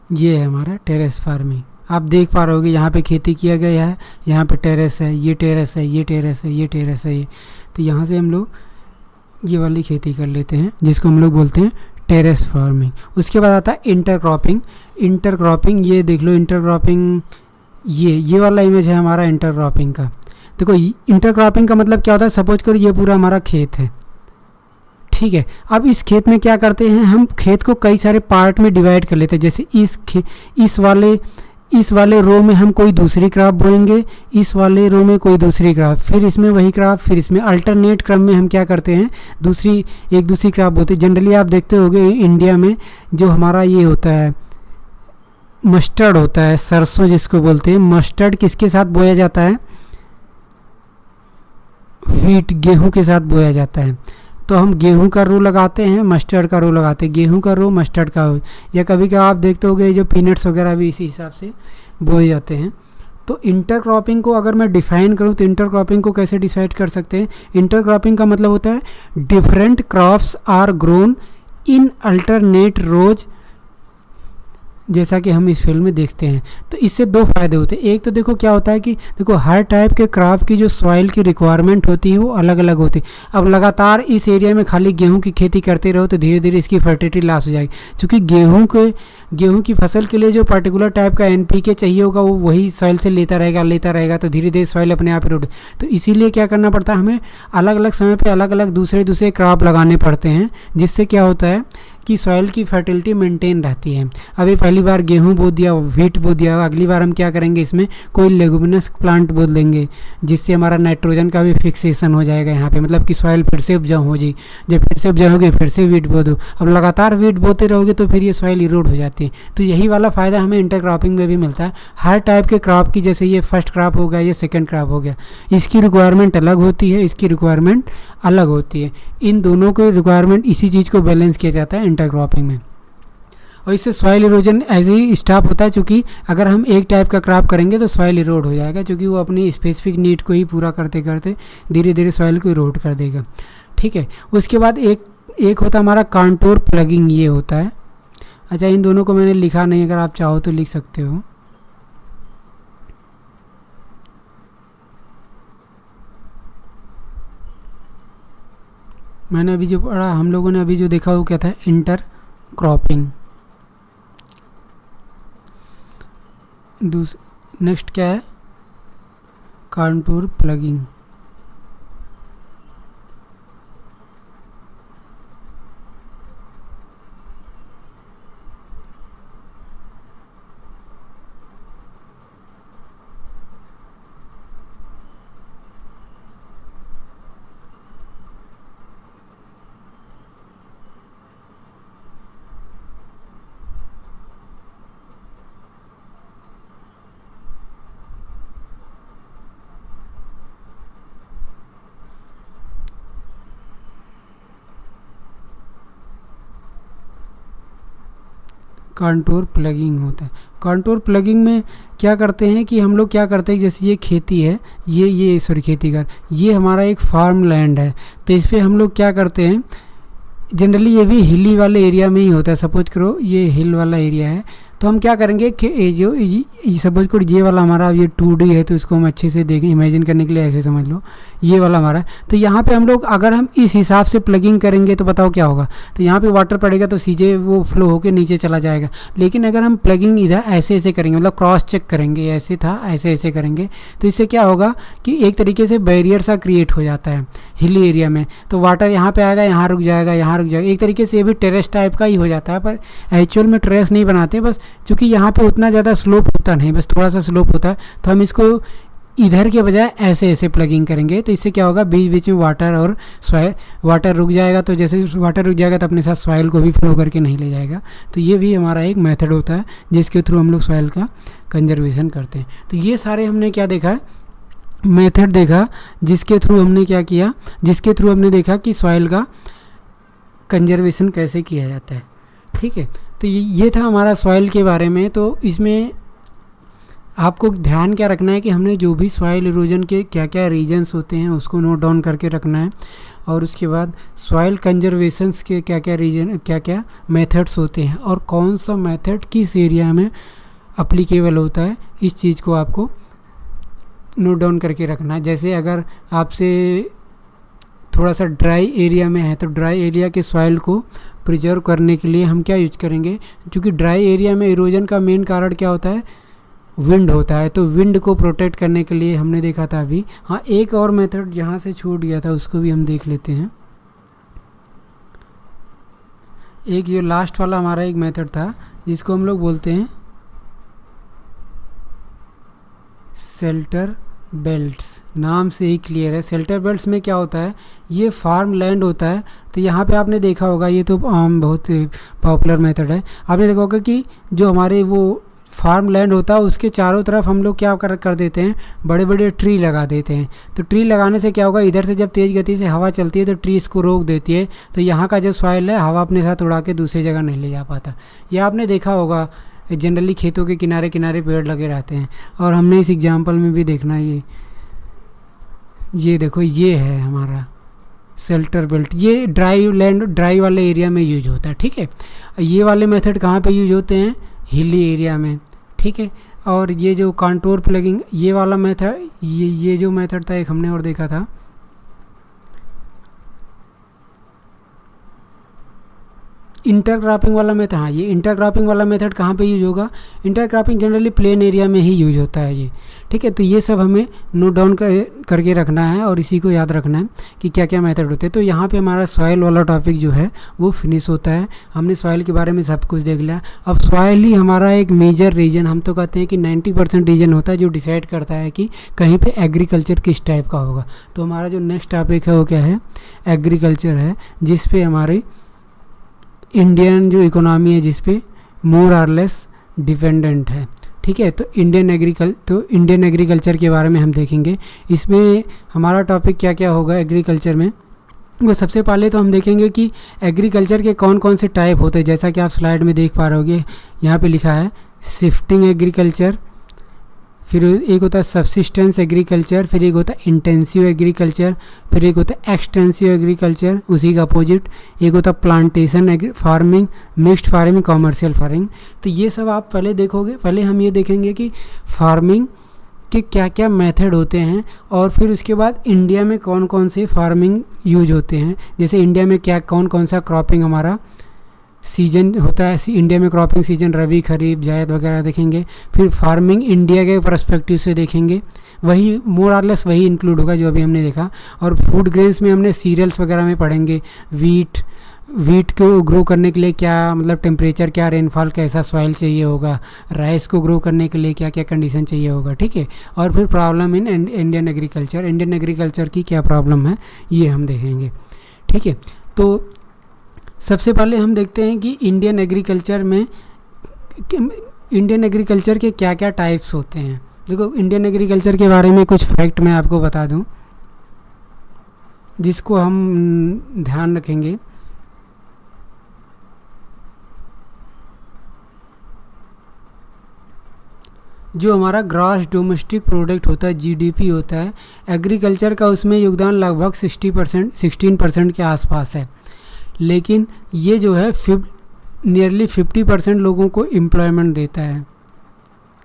ये है हमारा टेरेस फार्मिंग. आप देख पा रहे हो कि यहाँ पे खेती किया गया है, यहाँ पे टेरेस है, ये टेरेस है, ये टेरेस है, ये टेरेस है, ये. तो यहाँ से हम लोग ये वाली खेती कर लेते हैं जिसको हम लोग बोलते हैं टेरेस फार्मिंग। उसके बाद आता है इंटरक्रॉपिंग। इंटरक्रॉपिंग ये देख लो, इंटरक्रॉपिंग ये वाला इमेज है हमारा इंटरक्रॉपिंग का। देखो इंटरक्रॉपिंग का मतलब क्या होता है, सपोज करो ये पूरा हमारा खेत है, ठीक है। अब इस खेत में क्या करते हैं, हम खेत को कई सारे पार्ट में डिवाइड कर लेते हैं। जैसे इस वाले रो में हम कोई दूसरी क्रॉप बोएंगे, इस वाले रो में कोई दूसरी क्रॉप, फिर इसमें वही क्रॉप, फिर इसमें अल्टरनेट क्रम में हम क्या करते हैं, एक दूसरी क्रॉप बोते हैं। जनरली आप देखते होंगे इंडिया में जो हमारा ये होता है मस्टर्ड होता है, सरसों जिसको बोलते हैं, मस्टर्ड किसके साथ बोया जाता है, व्हीट गेहूं के साथ बोया जाता है। तो हम गेहूं का रो लगाते हैं, मस्टर्ड का रो लगाते हैं, गेहूं का रो मस्टर्ड का रो, या कभी कभी आप देखते होंगे जो पीनट्स वगैरह भी इसी हिसाब से बोए जाते हैं। तो इंटरक्रॉपिंग को अगर मैं डिफाइन करूं तो इंटरक्रॉपिंग को कैसे डिसाइड कर सकते हैं, इंटरक्रॉपिंग का मतलब होता है different crops are grown in alternate rows, जैसा कि हम इस फिल्म में देखते हैं। तो इससे दो फायदे होते हैं। एक तो देखो क्या होता है कि देखो हर टाइप के क्रॉप की जो सॉइल की रिक्वायरमेंट होती है वो अलग अलग होती है। अब लगातार इस एरिया में खाली गेहूं की खेती करते रहो तो धीरे धीरे इसकी फर्टिलिटी लॉस हो जाएगी, क्योंकि गेहूं की फसल के लिए जो पर्टिकुलर टाइप का एनपीके चाहिए होगा वो वही सॉइल से लेता रहेगा, तो धीरे धीरे सॉइल अपने आप इरोड। तो इसीलिए क्या करना पड़ता है, हमें अलग अलग समय पर अलग अलग दूसरे क्रॉप लगाने पड़ते हैं, जिससे क्या होता है कि सॉइल की फर्टिलिटी मेंटेन रहती है। अभी पहली बार गेहूं बो दिया, व्हीट बो दिया, अगली बार हम क्या करेंगे, इसमें कोई लेगुमिनस प्लांट बो देंगे, जिससे हमारा नाइट्रोजन का भी फिक्सेशन हो जाएगा यहाँ पे, मतलब कि सॉइल फिर से उपजाऊ हो जाए। जब फिर से उपजाऊ होगी फिर से व्हीट बो दो। अब लगातार व्हीट बोते रहोगे तो फिर ये सॉइल इरोड हो जाती है। तो यही वाला फ़ायदा हमें इंटरक्रॉपिंग में भी मिलता है। हर टाइप के क्रॉप की, जैसे ये फर्स्ट क्रॉप हो गया, ये सेकेंड क्रॉप हो गया, इसकी रिक्वायरमेंट अलग होती है, इसकी रिक्वायरमेंट अलग होती है। इन दोनों के रिक्वायरमेंट, इसी चीज़ को बैलेंस किया जाता है इंटरक्रॉपिंग में। और इससे सॉइल इरोजन ऐसे ही स्टॉप होता है, क्योंकि अगर हम एक टाइप का क्रॉप करेंगे तो सॉइल इरोड हो जाएगा, क्योंकि वो अपनी स्पेसिफिक नीड को ही पूरा करते करते धीरे धीरे सॉइल को इरोड कर देगा, ठीक है। उसके बाद एक होता है हमारा कॉन्टूर प्लगिंग, ये होता है। अच्छा, इन दोनों को मैंने लिखा नहीं, अगर आप चाहो तो लिख सकते हो। मैंने अभी जो पढ़ा, हम लोगों ने अभी जो देखा वो क्या था, इंटर क्रॉपिंग। नेक्स्ट क्या है, कॉन्टूर प्लगिंग। कॉन्टूर प्लगिंग होता है। कॉन्टूर प्लगिंग में क्या करते हैं कि हम लोग क्या करते हैं, जैसे ये खेती है, ये सॉरी खेती का, ये हमारा एक फार्म लैंड है, तो इस पर हम लोग क्या करते हैं, जनरली ये भी हिली वाले एरिया में ही होता है। सपोज करो ये हिल वाला एरिया है, तो हम क्या करेंगे कि जो सपोज करो ये वाला हमारा ये 2D है, तो इसको हम अच्छे से देखें, इमेजिन करने के लिए ऐसे समझ लो ये वाला हमारा। तो यहाँ पे हम लोग अगर हम इस हिसाब से प्लगिंग करेंगे तो बताओ क्या होगा, तो यहाँ पे वाटर पड़ेगा तो सीधे वो फ्लो होके नीचे चला जाएगा। लेकिन अगर हम प्लगिंग इधर ऐसे करेंगे, मतलब क्रॉस चेक करेंगे, ऐसे था ऐसे करेंगे, तो इससे क्या होगा कि एक तरीके से बैरियर सा क्रिएट हो जाता है हिली एरिया में। तो वाटर यहाँ पे आएगा, यहाँ रुक जाएगा, यहाँ रुक जाएगा, एक तरीके से ये भी टेरेस टाइप का ही हो जाता है। पर एक्चुअल में टेरेस नहीं बनाते, बस चूँकि यहाँ पे उतना ज़्यादा स्लोप होता नहीं, बस थोड़ा सा स्लोप होता है, तो हम इसको इधर के बजाय ऐसे प्लगिंग करेंगे। तो इससे क्या होगा, बीच बीच में वाटर और सॉइल, वाटर रुक जाएगा, तो जैसे वाटर रुक जाएगा तो अपने साथ सॉइल को भी फ्लो करके नहीं ले जाएगा। तो ये भी हमारा एक मेथड होता है जिसके थ्रू हम लोग सॉइल का कंजर्वेशन करते हैं। तो ये सारे हमने क्या देखा है, मेथड देखा, जिसके थ्रू हमने क्या किया, जिसके थ्रू हमने देखा कि सॉइल का कंजर्वेशन कैसे किया जाता है, ठीक है। तो ये था हमारा सॉइल के बारे में। तो इसमें आपको ध्यान क्या रखना है कि हमने जो भी सॉइल इरोजन के क्या क्या रीजन्स होते हैं उसको नोट डाउन करके रखना है, और उसके बाद सॉइल कंजर्वेशंस के क्या क्या मेथड्स होते हैं और कौन सा मेथड किस एरिया में अप्लीकेबल होता है, इस चीज़ को आपको नोट डाउन करके रखना है। जैसे अगर आपसे थोड़ा सा ड्राई एरिया में है तो ड्राई एरिया के सॉइल को प्रिजर्व करने के लिए हम क्या यूज करेंगे, क्योंकि ड्राई एरिया में इरोजन का मेन कारण क्या होता है, विंड होता है। तो विंड को प्रोटेक्ट करने के लिए हमने देखा था अभी। हाँ, एक और मेथड जहाँ से छूट गया था उसको भी हम देख लेते हैं। एक जो लास्ट वाला हमारा एक मेथड था जिसको हम लोग बोलते हैं शेल्टर बेल्ट्स, नाम से ही क्लियर है। शेल्टर बेल्ट्स में क्या होता है, ये फार्म लैंड होता है। तो यहाँ पे आपने देखा होगा, ये तो आम बहुत पॉपुलर मेथड है। आपने देखा होगा कि जो हमारे वो फार्म लैंड होता है उसके चारों तरफ हम लोग क्या कर देते हैं, बड़े बड़े ट्री लगा देते हैं। तो ट्री लगाने से क्या होगा, इधर से जब तेज़ गति से हवा चलती है तो ट्री इसको रोक देती है। तो यहाँ का जो सॉइल है हवा अपने साथ उड़ा के दूसरी जगह नहीं ले जा पाता। ये आपने देखा होगा, जनरली खेतों के किनारे किनारे पेड़ लगे रहते हैं। और हमने इस एग्जाम्पल में भी देखना, ये देखो, ये है हमारा शेल्टर बेल्ट। ये ड्राई वाले एरिया में यूज होता है। ठीक है, ये वाले मेथड कहाँ पे यूज होते हैं, हिली एरिया में। ठीक है, और ये जो कंटूर प्लगिंग, ये वाला मेथड, ये जो मेथड था एक हमने और देखा था, इंटरक्रॉपिंग वाला मेथड। हाँ, ये इंटरक्रॉपिंग वाला मेथड कहाँ पे यूज होगा, इंटरक्रॉपिंग जनरली प्लेन एरिया में ही यूज होता है ये। ठीक है, तो ये सब हमें नोट डाउन करके रखना है और इसी को याद रखना है कि क्या क्या मेथड होते हैं। तो यहाँ पे हमारा सॉइल वाला टॉपिक जो है वो फिनिश होता है। हमने सॉइल के बारे में सब कुछ देख लिया। अब सॉइल ही हमारा एक मेजर रीजन, हम तो कहते हैं कि 90% रीजन होता है जो डिसाइड करता है कि कहीं पे एग्रीकल्चर किस टाइप का होगा। तो हमारा जो नेक्स्ट टॉपिक है वो क्या है, एग्रीकल्चर है, जिस पे हमारी इंडियन जो इकोनॉमी है जिस पे मोर और लेस डिपेंडेंट है। ठीक है, तो इंडियन एग्रीकल्चर के बारे में हम देखेंगे। इसमें हमारा टॉपिक क्या क्या होगा एग्रीकल्चर में, वो सबसे पहले तो हम देखेंगे कि एग्रीकल्चर के कौन कौन से टाइप होते हैं। जैसा कि आप स्लाइड में देख पा रहे होगे, यहाँ पे लिखा है शिफ्टिंग एग्रीकल्चर, फिर एक होता है सब्सिस्टेंस एग्रीकल्चर, फिर एक होता है इंटेंसिव एग्रीकल्चर, फिर एक होता है एक्सटेंसिव एग्रीकल्चर, उसी का अपोजिट एक होता है plantation farming, mixed farming, commercial farming. तो ये सब आप पहले देखोगे। पहले हम ये देखेंगे कि फार्मिंग के क्या क्या मेथड होते हैं, और फिर उसके बाद इंडिया में कौन कौन से फार्मिंग यूज होते हैं। जैसे इंडिया में क्या कौन कौन सा क्रॉपिंग हमारा सीजन होता है, इंडिया में क्रॉपिंग सीजन रबी, खरीफ, जायद वगैरह देखेंगे। फिर फार्मिंग इंडिया के पर्सपेक्टिव से देखेंगे, वही मोर और लेस वही इंक्लूड होगा जो अभी हमने देखा। और फूड ग्रेन्स में हमने सीरियल्स वगैरह में पढ़ेंगे, वीट को ग्रो करने के लिए क्या मतलब टेम्परेचर, क्या रेनफॉल, कैसा सॉइल चाहिए होगा, राइस को ग्रो करने के लिए क्या क्या कंडीशन चाहिए होगा। ठीक है, और फिर प्रॉब्लम इन इंडियन एग्रीकल्चर की क्या प्रॉब्लम है ये हम देखेंगे। ठीक है, तो सबसे पहले हम देखते हैं कि इंडियन एग्रीकल्चर के क्या क्या टाइप्स होते हैं। देखो, इंडियन एग्रीकल्चर के बारे में कुछ फैक्ट मैं आपको बता दूं जिसको हम ध्यान रखेंगे। जो हमारा ग्रॉस डोमेस्टिक प्रोडक्ट होता है, जीडीपी होता है, एग्रीकल्चर का उसमें योगदान लगभग 16% के आसपास है। लेकिन ये जो है नियरली 50% लोगों को एम्प्लॉयमेंट देता है।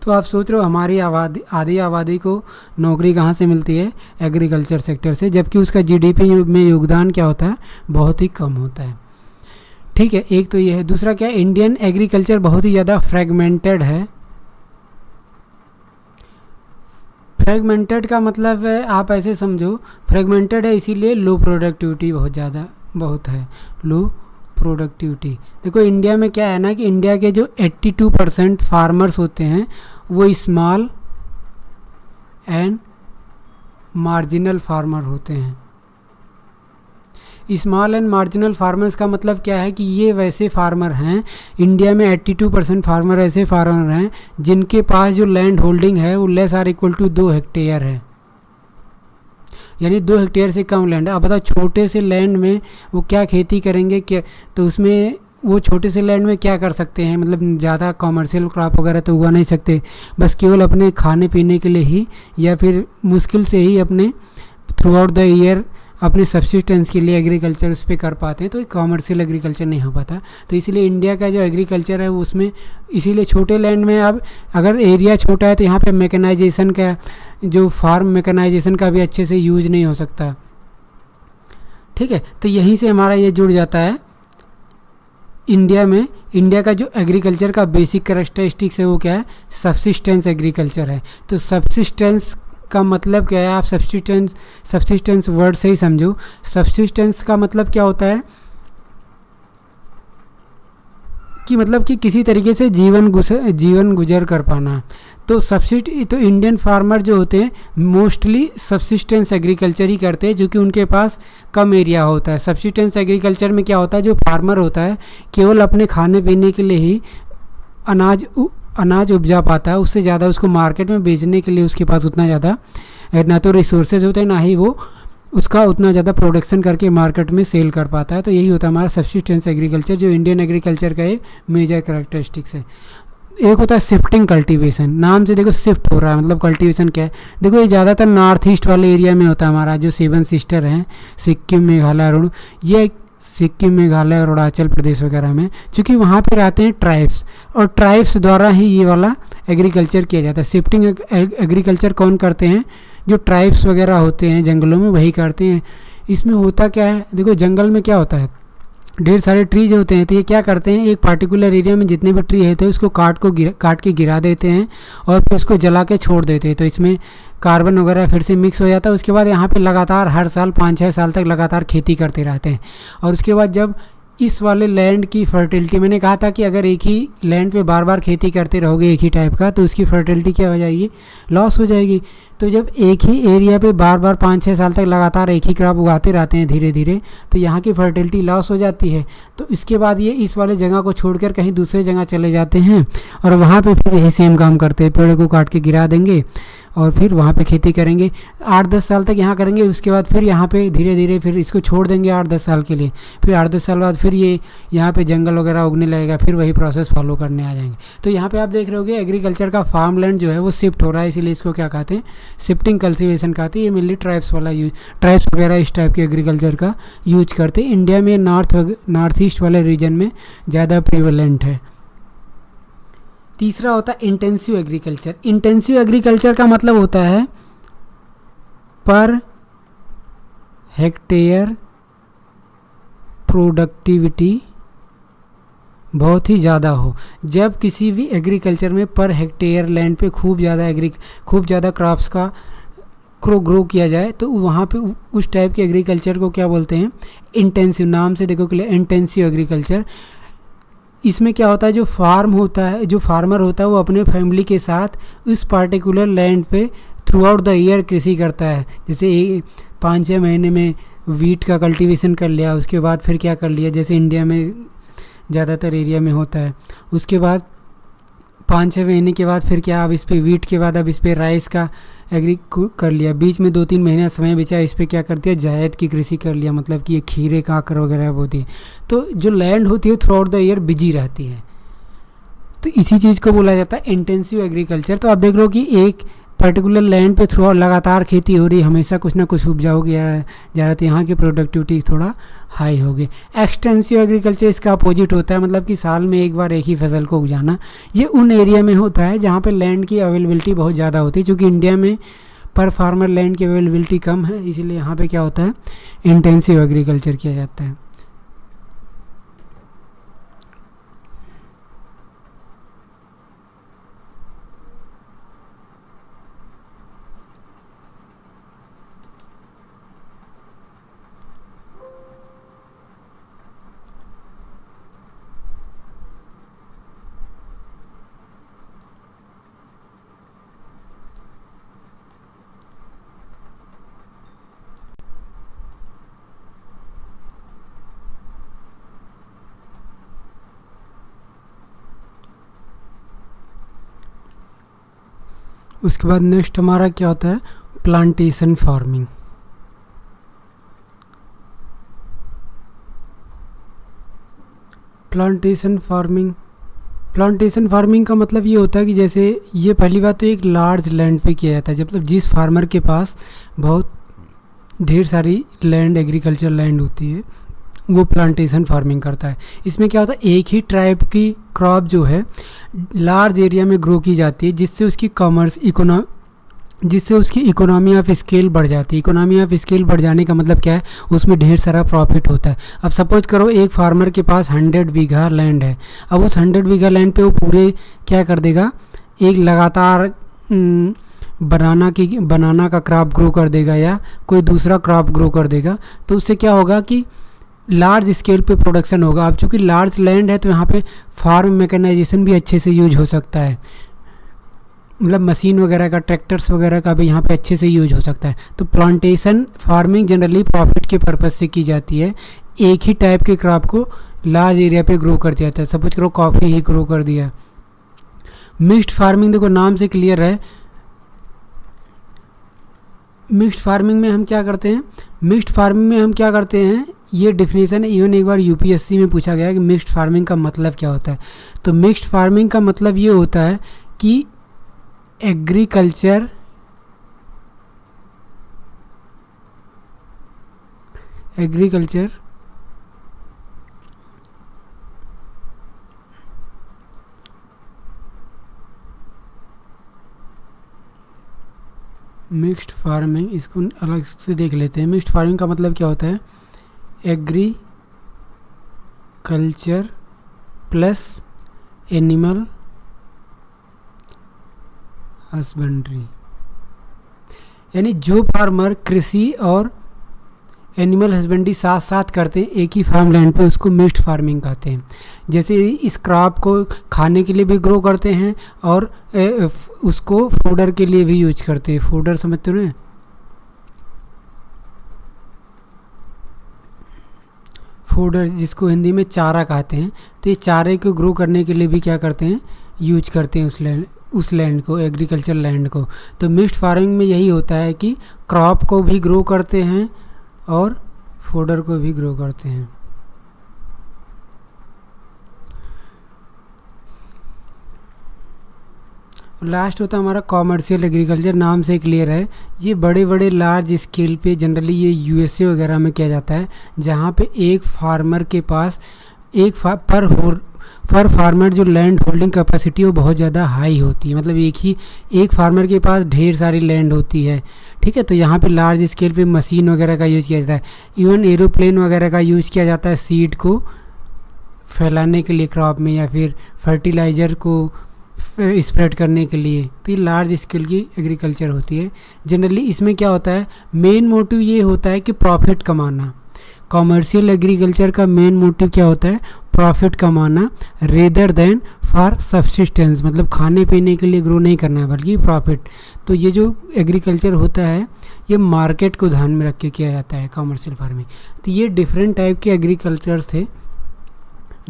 तो आप सोच रहे हो हमारी आधी आबादी को नौकरी कहाँ से मिलती है, एग्रीकल्चर सेक्टर से, जबकि उसका जीडीपी में योगदान क्या होता है, बहुत ही कम होता है। ठीक है, एक तो ये है। दूसरा क्या है, इंडियन एग्रीकल्चर बहुत ही ज़्यादा फ्रेगमेंटेड है। फ्रेगमेंटेड का मतलब है, आप ऐसे समझो, फ्रेगमेंटेड है इसीलिए लो प्रोडक्टिविटी बहुत है, लो प्रोडक्टिविटी। देखो इंडिया में क्या है ना कि इंडिया के जो 82% फार्मर्स होते हैं वो स्मॉल एंड मार्जिनल फार्मर होते हैं। स्मॉल एंड मार्जिनल फार्मर्स का मतलब क्या है कि ये वैसे फार्मर हैं, इंडिया में 82% फार्मर ऐसे फार्मर हैं जिनके पास जो लैंड होल्डिंग है वो less or equal to 2 hectare है, यानी 2 हेक्टेयर से कम लैंड है। अब बताओ छोटे से लैंड में वो क्या खेती करेंगे, क्या तो उसमें वो छोटे से लैंड में क्या कर सकते हैं, मतलब ज़्यादा कॉमर्शियल क्रॉप वगैरह तो उगा नहीं सकते, बस केवल अपने खाने पीने के लिए ही या फिर मुश्किल से ही अपने थ्रू आउट द ईयर अपने सब्सिस्टेंस के लिए एग्रीकल्चर उस पर कर पाते हैं। तो कॉमर्शियल एग्रीकल्चर नहीं हो पाता। तो इसीलिए इंडिया का जो एग्रीकल्चर है वो उसमें इसीलिए छोटे लैंड में, अब अगर एरिया छोटा है तो यहाँ पे मैकेनाइजेशन का जो फार्म मैकेनाइजेशन का भी अच्छे से यूज नहीं हो सकता। ठीक है, तो यहीं से हमारा ये जुड़ जाता है इंडिया का जो एग्रीकल्चर का बेसिक कैरेक्टरिस्टिक्स है वो क्या है, सब्सिस्टेंस एग्रीकल्चर है। तो सब्सिस्टेंस का मतलब क्या है, आप सब्सिस्टेंस वर्ड से ही समझो। सब्सिस्टेंस का मतलब क्या होता है कि मतलब कि किसी तरीके से जीवन गुजर कर पाना। तो इंडियन फार्मर जो होते हैं मोस्टली सब्सिस्टेंस एग्रीकल्चर ही करते हैं, जो कि उनके पास कम एरिया होता है। सब्सिस्टेंस एग्रीकल्चर में क्या होता है, जो फार्मर होता है केवल अपने खाने पीने के लिए ही अनाज उपजा पाता है, उससे ज़्यादा उसको मार्केट में बेचने के लिए उसके पास उतना ज़्यादा ना तो रिसोर्सेज होते हैं, ना ही वो उसका उतना ज़्यादा प्रोडक्शन करके मार्केट में सेल कर पाता है। तो यही होता है हमारा सब्सिस्टेंस एग्रीकल्चर, जो इंडियन एग्रीकल्चर का एक मेजर कैरेक्टरिस्टिक्स है। एक होता है शिफ्टिंग कल्टीवेशन, नाम से देखो शिफ्ट हो रहा है, मतलब कल्टीवेशन क्या है, देखो ये ज़्यादातर नॉर्थ ईस्ट वाले एरिया में होता है। हमारा जो 7 सिस्टर हैं, सिक्किम, मेघालय और अरुणाचल प्रदेश वगैरह में, चूँकि वहाँ पे रहते हैं ट्राइब्स, और ट्राइब्स द्वारा ही ये वाला एग्रीकल्चर किया जाता है। शिफ्टिंग एग्रीकल्चर कौन करते हैं, जो ट्राइब्स वगैरह होते हैं जंगलों में, वही करते हैं। इसमें होता क्या है, देखो जंगल में क्या होता है, ढेर सारे ट्रीज होते हैं, तो ये क्या करते हैं, एक पार्टिकुलर एरिया में जितने भी ट्री होते हैं उसको काट के गिरा देते हैं और फिर उसको जला के छोड़ देते हैं। तो इसमें कार्बन वगैरह फिर से मिक्स हो जाता है। उसके बाद यहाँ पे लगातार हर साल 5-6 साल तक लगातार खेती करते रहते हैं। और उसके बाद जब इस वाले लैंड की फर्टिलिटी, मैंने कहा था कि अगर एक ही लैंड पे बार बार खेती करते रहोगे एक ही टाइप का, तो उसकी फर्टिलिटी क्या हो जाएगी, लॉस हो जाएगी। तो जब एक ही एरिया पे बार बार 5-6 साल तक लगातार एक ही क्रॉप उगाते रहते हैं धीरे धीरे, तो यहाँ की फर्टिलिटी लॉस हो जाती है। तो इसके बाद ये इस वाले जगह को छोड़कर कहीं दूसरे जगह चले जाते हैं और वहाँ पे फिर यही सेम काम करते हैं, पेड़ को काट के गिरा देंगे और फिर वहाँ पे खेती करेंगे। 8-10 साल तक यहाँ करेंगे, उसके बाद फिर यहाँ पे धीरे धीरे फिर इसको छोड़ देंगे 8-10 साल के लिए। फिर 8-10 साल बाद फिर ये यहाँ पे जंगल वगैरह उगने लगेगा, फिर वही प्रोसेस फॉलो करने आ जाएंगे। तो यहाँ पे आप देख रहे होगे एग्रीकल्चर का फार्म लैंड जो है वो शिफ्ट हो रहा है, इसीलिए इसको क्या कहते हैं, शिफ्टिंग कल्टीवेशन कहते हैं। ये मेनली ट्राइब्स वगैरह इस टाइप के एग्रीकल्चर का यूज करते हैं। इंडिया में नॉर्थ ईस्ट वाले रीजन में ज़्यादा प्रिवेलेंट है। तीसरा होता है इंटेंसिव एग्रीकल्चर। इंटेंसिव एग्रीकल्चर का मतलब होता है पर हेक्टेयर प्रोडक्टिविटी बहुत ही ज़्यादा हो। जब किसी भी एग्रीकल्चर में पर हेक्टेयर लैंड पे खूब ज़्यादा क्रॉप्स का ग्रो किया जाए, तो वहाँ पे उस टाइप के एग्रीकल्चर को क्या बोलते हैं, इंटेंसिव। नाम से देखो कि इंटेंसिव एग्रीकल्चर। इसमें क्या होता है, जो फार्मर होता है वो अपने फैमिली के साथ उस पार्टिकुलर लैंड पे थ्रू आउट द ईयर कृषि करता है। जैसे 5-6 महीने में वीट का कल्टीवेशन कर लिया, उसके बाद फिर क्या कर लिया, जैसे इंडिया में ज़्यादातर एरिया में होता है। उसके बाद 5-6 महीने के बाद फिर क्या, अब इस पर वीट के बाद अब इस पर राइस का एग्री कर लिया। बीच में 2-3 महीना समय बचा, इस पर क्या कर दिया, जायद की कृषि कर लिया, मतलब कि ये खीरे काकर वगैरह होती है। तो जो लैंड होती है through out the year busy रहती है, तो इसी चीज़ को बोला जाता है इंटेंसिव एग्रीकल्चर। तो आप देख लो कि एक पर्टिकुलर लैंड पे थ्रू लगातार खेती हो रही है, हमेशा कुछ ना कुछ उपजाओगे ज़्यादा, तो यहाँ की प्रोडक्टिविटी थोड़ा हाई होगी। एक्सटेंसिव एग्रीकल्चर इसका अपोजिट होता है, मतलब कि साल में एक बार एक ही फसल को उगाना। ये उन एरिया में होता है जहाँ पे लैंड की अवेलेबिलिटी बहुत ज़्यादा होती है। क्योंकि इंडिया में पर फार्मर लैंड की अवेलेबिलिटी कम है, इसीलिए यहाँ पे क्या होता है, इंटेंसिव एग्रीकल्चर किया जाता है। उसके बाद नेक्स्ट हमारा क्या होता है, प्लांटेशन फार्मिंग। प्लांटेशन फार्मिंग का मतलब ये होता है कि जैसे ये पहली बात तो एक लार्ज लैंड पे किया जाता है, मतलब जिस फार्मर के पास बहुत ढेर सारी लैंड, एग्रीकल्चर लैंड होती है, वो प्लांटेशन फार्मिंग करता है। इसमें क्या होता है, एक ही टाइप की क्रॉप जो है लार्ज एरिया में ग्रो की जाती है, जिससे उसकी जिससे उसकी इकोनॉमी ऑफ स्केल बढ़ जाती है। इकोनॉमी ऑफ स्केल बढ़ जाने का मतलब क्या है, उसमें ढेर सारा प्रॉफिट होता है। अब सपोज करो एक फार्मर के पास 100 बीघा लैंड है। अब उस 100 बीघा लैंड पे वो पूरे क्या कर देगा, एक लगातार बनाना का क्रॉप ग्रो कर देगा या कोई दूसरा क्रॉप ग्रो कर देगा। तो उससे क्या होगा कि लार्ज स्केल पे प्रोडक्शन होगा। अब चूँकि लार्ज लैंड है तो यहाँ पे फार्म मैकेनाइजेशन भी अच्छे से यूज हो सकता है, मतलब मशीन वगैरह का, ट्रैक्टर्स वगैरह का भी यहाँ पे अच्छे से यूज हो सकता है। तो प्लांटेशन फार्मिंग जनरली प्रॉफिट के पर्पज़ से की जाती है। एक ही टाइप के क्रॉप को लार्ज एरिया पे ग्रो कर दिया जाता है। सपोज करो कॉफ़ी ही ग्रो कर दिया। मिक्स्ड फार्मिंग देखो नाम से क्लियर है। मिक्स्ड फार्मिंग में हम क्या करते हैं, मिक्स्ड फार्मिंग में हम क्या करते हैं, ये डिफिनेशन इवन एक बार यूपीएससी में पूछा गया है कि मिक्स्ड फार्मिंग का मतलब क्या होता है। तो मिक्स्ड फार्मिंग का मतलब ये होता है कि एग्रीकल्चर मिक्स्ड फार्मिंग, इसको अलग से देख लेते हैं। मिक्स्ड फार्मिंग का मतलब क्या होता है, एग्रीकल्चर प्लस एनिमल हस्बेंड्री, यानी जो फार्मर कृषि और एनिमल हस्बेंड्री साथ साथ करते हैं एक ही फार्म लैंड पे, उसको मिक्स्ड फार्मिंग कहते हैं। जैसे इस क्रॉप को खाने के लिए भी ग्रो करते हैं और उसको फूडर के लिए भी यूज करते हैं। फूडर समझते हो ना, फूडर जिसको हिंदी में चारा कहते हैं। तो ये चारे को ग्रो करने के लिए भी क्या करते हैं, यूज करते हैं उस लैंड को, एग्रीकल्चर लैंड को। तो मिक्स्ड फार्मिंग में यही होता है कि क्रॉप को भी ग्रो करते हैं और फूडर को भी ग्रो करते हैं। लास्ट होता है हमारा कॉमर्शियल एग्रीकल्चर। नाम से क्लियर है, ये बड़े बड़े लार्ज स्केल पे जनरली ये यूएसए वगैरह में किया जाता है, जहाँ पे एक फार्मर के पास पर फार्मर जो लैंड होल्डिंग कैपेसिटी वो बहुत ज़्यादा हाई होती है। मतलब एक फार्मर के पास ढेर सारी लैंड होती है, ठीक है। तो यहाँ पे लार्ज स्केल पे मशीन वगैरह का यूज़ किया जाता है। इवन एरोप्लेन वगैरह का यूज़ किया जाता है सीड को फैलाने के लिए क्रॉप में, या फिर फर्टिलाइज़र को स्प्रेड करने के लिए। तो ये लार्ज स्केल की एग्रीकल्चर होती है। जनरली इसमें क्या होता है, मेन मोटिव ये होता है कि प्रॉफिट कमाना। कॉमर्शियल एग्रीकल्चर का मेन मोटिव क्या होता है, प्रॉफिट कमाना, रेदर देन फॉर सब्सिस्टेंस, मतलब खाने पीने के लिए ग्रो नहीं करना है बल्कि प्रॉफिट। तो ये जो एग्रीकल्चर होता है ये मार्केट को ध्यान में रख के किया जाता है कॉमर्शियल फार्मिंग। तो ये डिफरेंट टाइप के एग्रीकल्चर थे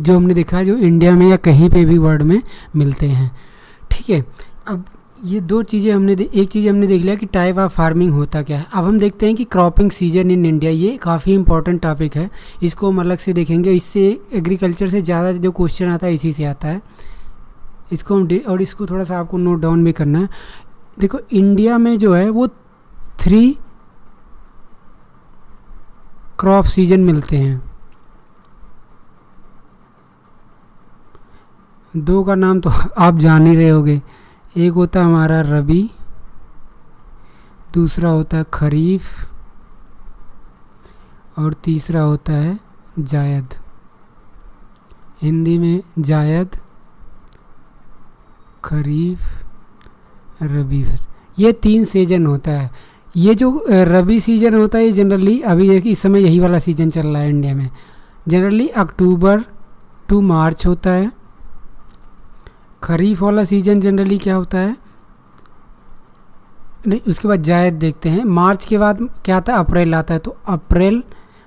जो हमने देखा, जो इंडिया में या कहीं पे भी वर्ल्ड में मिलते हैं, ठीक है। अब ये दो चीज़ें एक चीज़ हमने देख लिया कि टाइप ऑफ फार्मिंग होता क्या है। अब हम देखते हैं कि क्रॉपिंग सीजन इन इंडिया, ये काफ़ी इंपॉर्टेंट टॉपिक है, इसको हम अलग से देखेंगे। इससे एग्रीकल्चर से ज़्यादा जो क्वेश्चन आता है इसी से आता है, इसको हम और इसको थोड़ा सा आपको नोट डाउन भी करना है। देखो इंडिया में जो है वो 3 क्रॉप सीजन मिलते हैं। 2 का नाम तो आप जान ही रहे होगे, एक होता है हमारा रबी, दूसरा होता है खरीफ और तीसरा होता है जायद। हिंदी में जायद, खरीफ, रबी, ये 3 सीजन होता है। ये जो रबी सीजन होता है ये जनरली अभी इस समय यही वाला सीजन चल रहा है इंडिया में, जनरली अक्टूबर टू मार्च होता है। खरीफ वाला सीज़न जनरली क्या होता है, नहीं उसके बाद जायद देखते हैं। मार्च के बाद क्या आता है, अप्रैल आता है। तो अप्रैल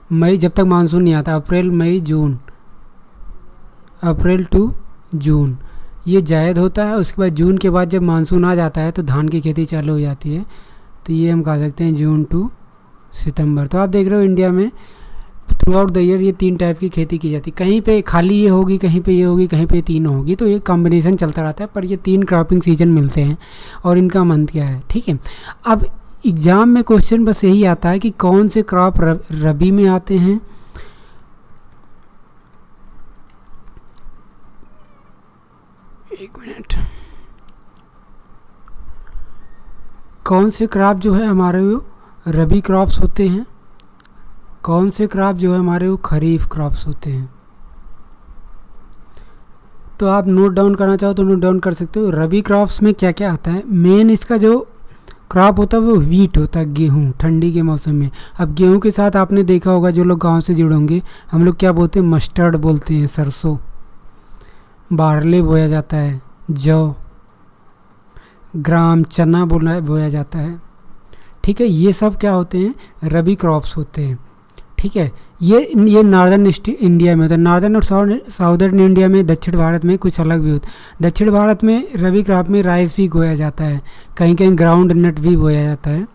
मई, जब तक मानसून नहीं आता, अप्रैल मई जून, अप्रैल टू जून ये जायद होता है। उसके बाद जून के बाद जब मानसून आ जाता है तो धान की खेती चालू हो जाती है। तो ये हम कह सकते हैं जून टू सितंबर। तो आप देख रहे हो इंडिया में थ्रू आउट द ईयर ये 3 टाइप की खेती की जाती है। कहीं पे खाली ये होगी, कहीं पे ये होगी, कहीं पे 3 होगी। तो ये कॉम्बिनेशन चलता रहता है, पर ये 3 क्रॉपिंग सीजन मिलते हैं और इनका मंथ क्या है, ठीक है। अब एग्ज़ाम में क्वेश्चन बस यही आता है कि कौन से क्रॉप रबी में आते हैं, एक मिनट, कौन से क्रॉप जो है हमारे वो रबी क्रॉप्स होते हैं, कौन से क्रॉप जो है हमारे वो खरीफ क्रॉप्स होते हैं। तो आप नोट डाउन करना चाहो तो नोट डाउन कर सकते हो। रबी क्रॉप्स में क्या क्या आता है, मेन इसका जो क्रॉप होता है वो व्हीट होता है, गेहूँ, ठंडी के मौसम में। अब गेहूँ के साथ आपने देखा होगा, जो लोग गांव से जुड़े होंगे, हम लोग क्या बोलते हैं, मस्टर्ड बोलते हैं, सरसों, बारले बोया जाता है, जौ, ग्राम, चना बोया जाता है। ठीक है, ये सब क्या होते हैं, रबी क्रॉप्स होते हैं। ठीक है, ये नॉर्दर्न इंडिया में होता है। नॉर्दर्न और साउदर्न इंडिया में, दक्षिण भारत में कुछ अलग भी होता है। दक्षिण भारत में रबी क्रॉप में राइस भी बोया जाता है, कहीं कहीं ग्राउंड नट भी बोया जाता है।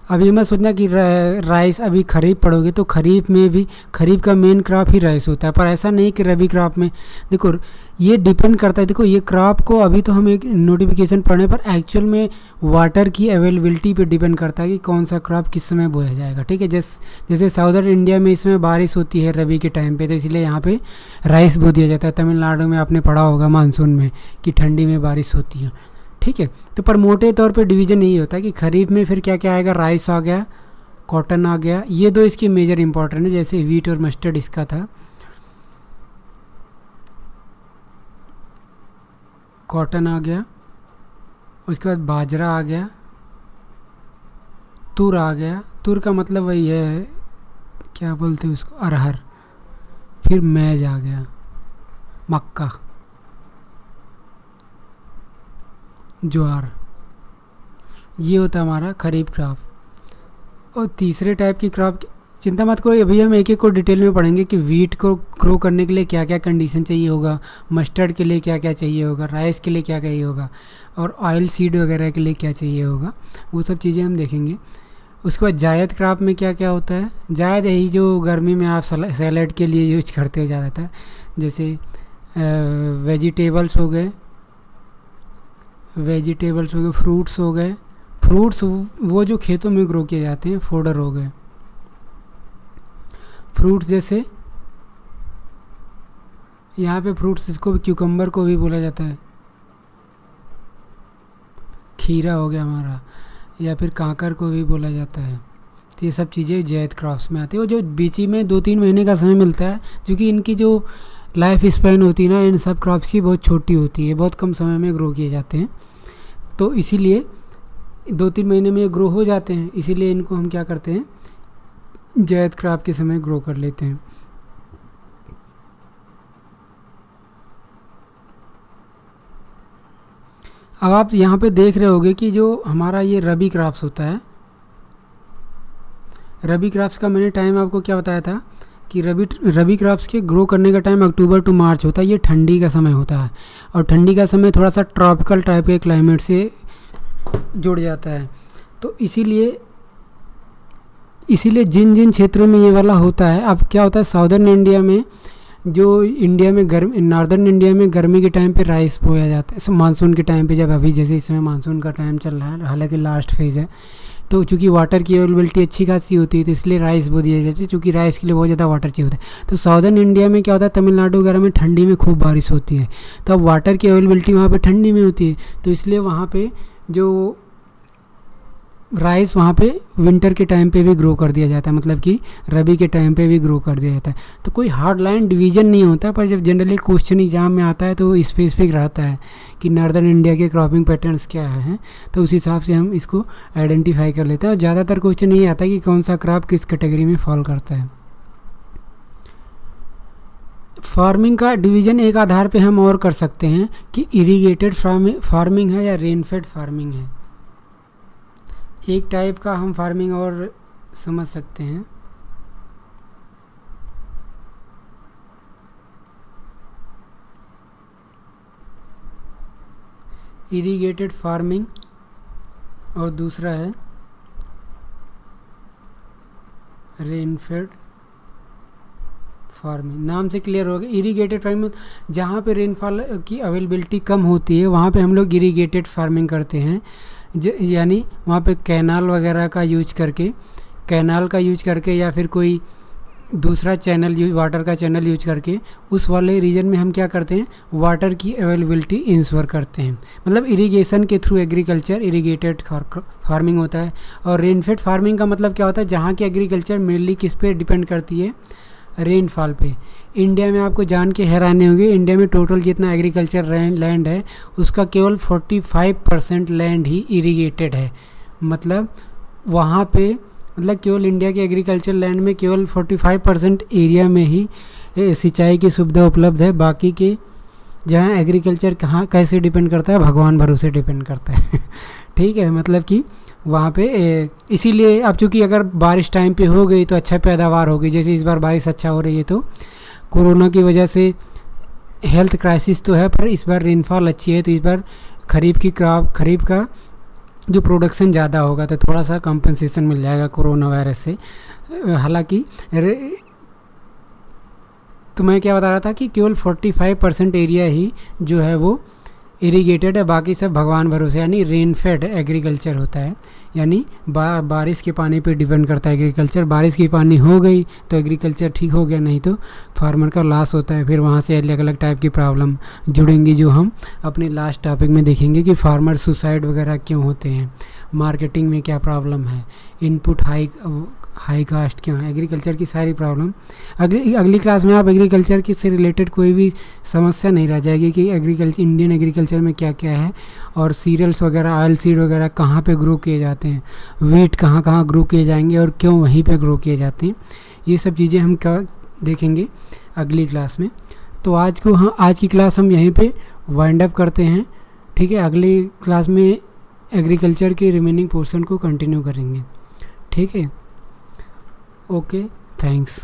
अब ये मत सोचना कि राइस अभी खरीफ पढ़ोगे तो खरीफ में भी, खरीफ का मेन क्रॉप ही राइस होता है, पर ऐसा नहीं कि रबी क्रॉप में। देखो ये डिपेंड करता है, देखो ये क्रॉप को अभी तो हम एक नोटिफिकेशन पढ़ने पर एक्चुअल में वाटर की अवेलेबिलिटी पे डिपेंड करता है कि कौन सा क्रॉप किस समय बोया जाएगा। ठीक है, जैसे साउदर्न इंडिया में इसमें बारिश होती है रबी के टाइम पे, तो इसलिए यहाँ पे राइस बो दिया जाता है। तमिलनाडु में आपने पढ़ा होगा मानसून में कि ठंडी में बारिश होती है। ठीक है, तो पर मोटे तौर पे डिवीज़न यही होता है कि खरीफ में फिर क्या क्या आएगा, राइस आ गया, कॉटन आ गया, ये दो इसके मेजर इंपॉर्टेंट है। जैसे व्हीट और मस्टर्ड इसका था, कॉटन आ गया, उसके बाद बाजरा आ गया, तुर आ गया, तुर का मतलब वही है, क्या बोलते हैं उसको, अरहर, फिर मैज आ गया, मक्का, ज्वार, ये होता है हमारा खरीफ क्रॉप। और तीसरे टाइप की क्रॉप, चिंता मत करो, अभी हम एक एक को डिटेल में पढ़ेंगे कि वीट को ग्रो करने के लिए क्या क्या कंडीशन चाहिए होगा, मस्टर्ड के लिए क्या क्या चाहिए होगा, राइस के लिए क्या चाहिए होगा, और ऑयल सीड वगैरह के लिए क्या चाहिए होगा, वो सब चीज़ें हम देखेंगे। उसके बाद जायद क्रॉप में क्या क्या होता है, जायद यही जो गर्मी में आप सैलड के लिए यूज करते हो ज़्यादातर, जैसे वेजिटेबल्स हो गए, फ्रूट्स हो गए, फ्रूट्स वो जो खेतों में ग्रो किए जाते हैं, फोडर हो गए, फ्रूट्स जैसे यहाँ पे फ्रूट्स, इसको क्यूकम्बर को भी बोला जाता है, खीरा हो गया हमारा, या फिर कांकर को भी बोला जाता है। तो ये सब चीज़ें जायद क्रॉप्स में आती है। और जो बीच में 2-3 महीने का समय मिलता है, क्योंकि इनकी जो लाइफ स्पैन होती है ना, इन सब क्रॉप्स की बहुत छोटी होती है, बहुत कम समय में ग्रो किए जाते हैं, तो इसीलिए 2-3 महीने में ये ग्रो हो जाते हैं, इसीलिए इनको हम क्या करते हैं, जायद क्रॉप के समय ग्रो कर लेते हैं। अब आप यहाँ पे देख रहे होगे कि जो हमारा ये रबी क्रॉप्स होता है, रबी क्रॉप्स का मैंने टाइम आपको क्या बताया था कि रबी क्रॉप्स के ग्रो करने का टाइम अक्टूबर टू मार्च होता है, ये ठंडी का समय होता है, और ठंडी का समय थोड़ा सा ट्रॉपिकल टाइप के क्लाइमेट से जुड़ जाता है। तो इसीलिए जिन जिन क्षेत्रों में ये वाला होता है, अब क्या होता है, साउदर्न इंडिया में, जो इंडिया में नॉर्दर्न इंडिया में गर्मी के टाइम पे राइस बोया जाता है, मानसून के टाइम पे, जब अभी जैसे इस समय मानसून का टाइम चल रहा है, हालांकि लास्ट फेज है, तो चूँकि वाटर की अवेलेबिलिटी अच्छी खासी होती है, तो इसलिए राइस बो दिया जाता है, चूँकि राइस के लिए बहुत ज़्यादा वाटर चाहिए होता है। तो साउदर्न इंडिया में क्या होता है, तमिलनाडु वगैरह में ठंडी में खूब बारिश होती है, तो अब वाटर की अवेलेबिलिटी वहाँ पे ठंडी में होती है, तो इसलिए वहाँ पे जो राइस वहाँ पे विंटर के टाइम पे भी ग्रो कर दिया जाता है, मतलब कि रबी के टाइम पे भी ग्रो कर दिया जाता है। तो कोई हार्ड लाइन डिवीज़न नहीं होता, पर जब जनरली क्वेश्चन एग्जाम में आता है तो स्पेसिफिक रहता है कि नॉर्दर्न इंडिया के क्रॉपिंग पैटर्न्स क्या हैं, तो उस हिसाब से हम इसको आइडेंटिफाई कर लेते हैं। और ज़्यादातर क्वेश्चन यही आता है कि कौन सा क्रॉप किस कैटेगरी में फॉल करता है। फार्मिंग का डिवीज़न एक आधार पे हम और कर सकते हैं कि इरीगेटेड फार्मिंग है या रेनफेड फार्मिंग है, एक टाइप का हम फार्मिंग और समझ सकते हैं। इरीगेटेड फार्मिंग और दूसरा है रेनफेड फार्मिंग। नाम से क्लियर हो गया। इरीगेटेड फार्मिंग, जहाँ पे रेनफॉल की अवेलेबिलिटी कम होती है वहाँ पे हम लोग इरीगेटेड फार्मिंग करते हैं, यानी वहाँ पे कैनाल वगैरह का यूज करके, या फिर कोई दूसरा चैनल यूज, वाटर का चैनल यूज करके उस वाले रीजन में हम क्या करते हैं, वाटर की अवेलेबिलिटी इंश्योर करते हैं। मतलब इरिगेशन के थ्रू एग्रीकल्चर, इरिगेटेड फार्मिंग होता है। और रेनफेड फार्मिंग का मतलब क्या होता है, जहाँ की एग्रीकल्चर मेनली किस पे डिपेंड करती है, रेनफॉल पे। इंडिया में आपको जान के हैरानी होगी, इंडिया में टोटल जितना एग्रीकल्चर लैंड है उसका केवल 45% लैंड ही इरिगेटेड है। मतलब वहाँ पे, मतलब केवल इंडिया के एग्रीकल्चर लैंड में केवल 45% एरिया में ही सिंचाई की सुविधा उपलब्ध है। बाकी के जहाँ एग्रीकल्चर कहाँ कैसे डिपेंड करता है, भगवान भरोसे डिपेंड करता है। ठीक है, मतलब कि वहाँ पे इसीलिए अब चूँकि अगर बारिश टाइम पे हो गई तो अच्छा पैदावार होगी। जैसे इस बार बारिश अच्छा हो रही है, तो कोरोना की वजह से हेल्थ क्राइसिस तो है, पर इस बार रेनफॉल अच्छी है, तो इस बार खरीफ का जो प्रोडक्शन ज़्यादा होगा, तो थोड़ा सा कंपनसेशन मिल जाएगा कोरोना वायरस से। हालांकि तो मैं क्या बता रहा था कि केवल 45% एरिया ही जो है वो इरिगेटेड है, बाकी सब भगवान भरोसे, यानी रेन फेड एग्रीकल्चर होता है। यानी बारिश के पानी पे डिपेंड करता है एग्रीकल्चर। बारिश की पानी हो गई तो एग्रीकल्चर ठीक हो गया, नहीं तो फार्मर का लॉस होता है। फिर वहाँ से अलग अलग टाइप की प्रॉब्लम जुड़ेंगी, जो हम अपने लास्ट टॉपिक में देखेंगे कि फार्मर सुसाइड वगैरह क्यों होते हैं, मार्केटिंग में क्या प्रॉब्लम है, इनपुट हाई कास्ट क्यों है, एग्रीकल्चर की सारी प्रॉब्लम। अगली क्लास में आप एग्रीकल्चर की से रिलेटेड कोई भी समस्या नहीं रह जाएगी कि इंडियन एग्रीकल्चर में क्या क्या है, और सीरियल्स वगैरह, ऑयल सीड वगैरह कहाँ पे ग्रो किए जाते हैं, वीट कहाँ कहाँ ग्रो किए जाएंगे और क्यों वहीं पे ग्रो किए जाते हैं, ये सब चीज़ें हम क्या देखेंगे अगली क्लास में। तो आज की क्लास हम यहीं पे वाइंड अप करते हैं। ठीक है, अगली क्लास में एग्रीकल्चर के रिमेनिंग पोर्शन को कंटिन्यू करेंगे। ठीक है, ओके, थैंक्स।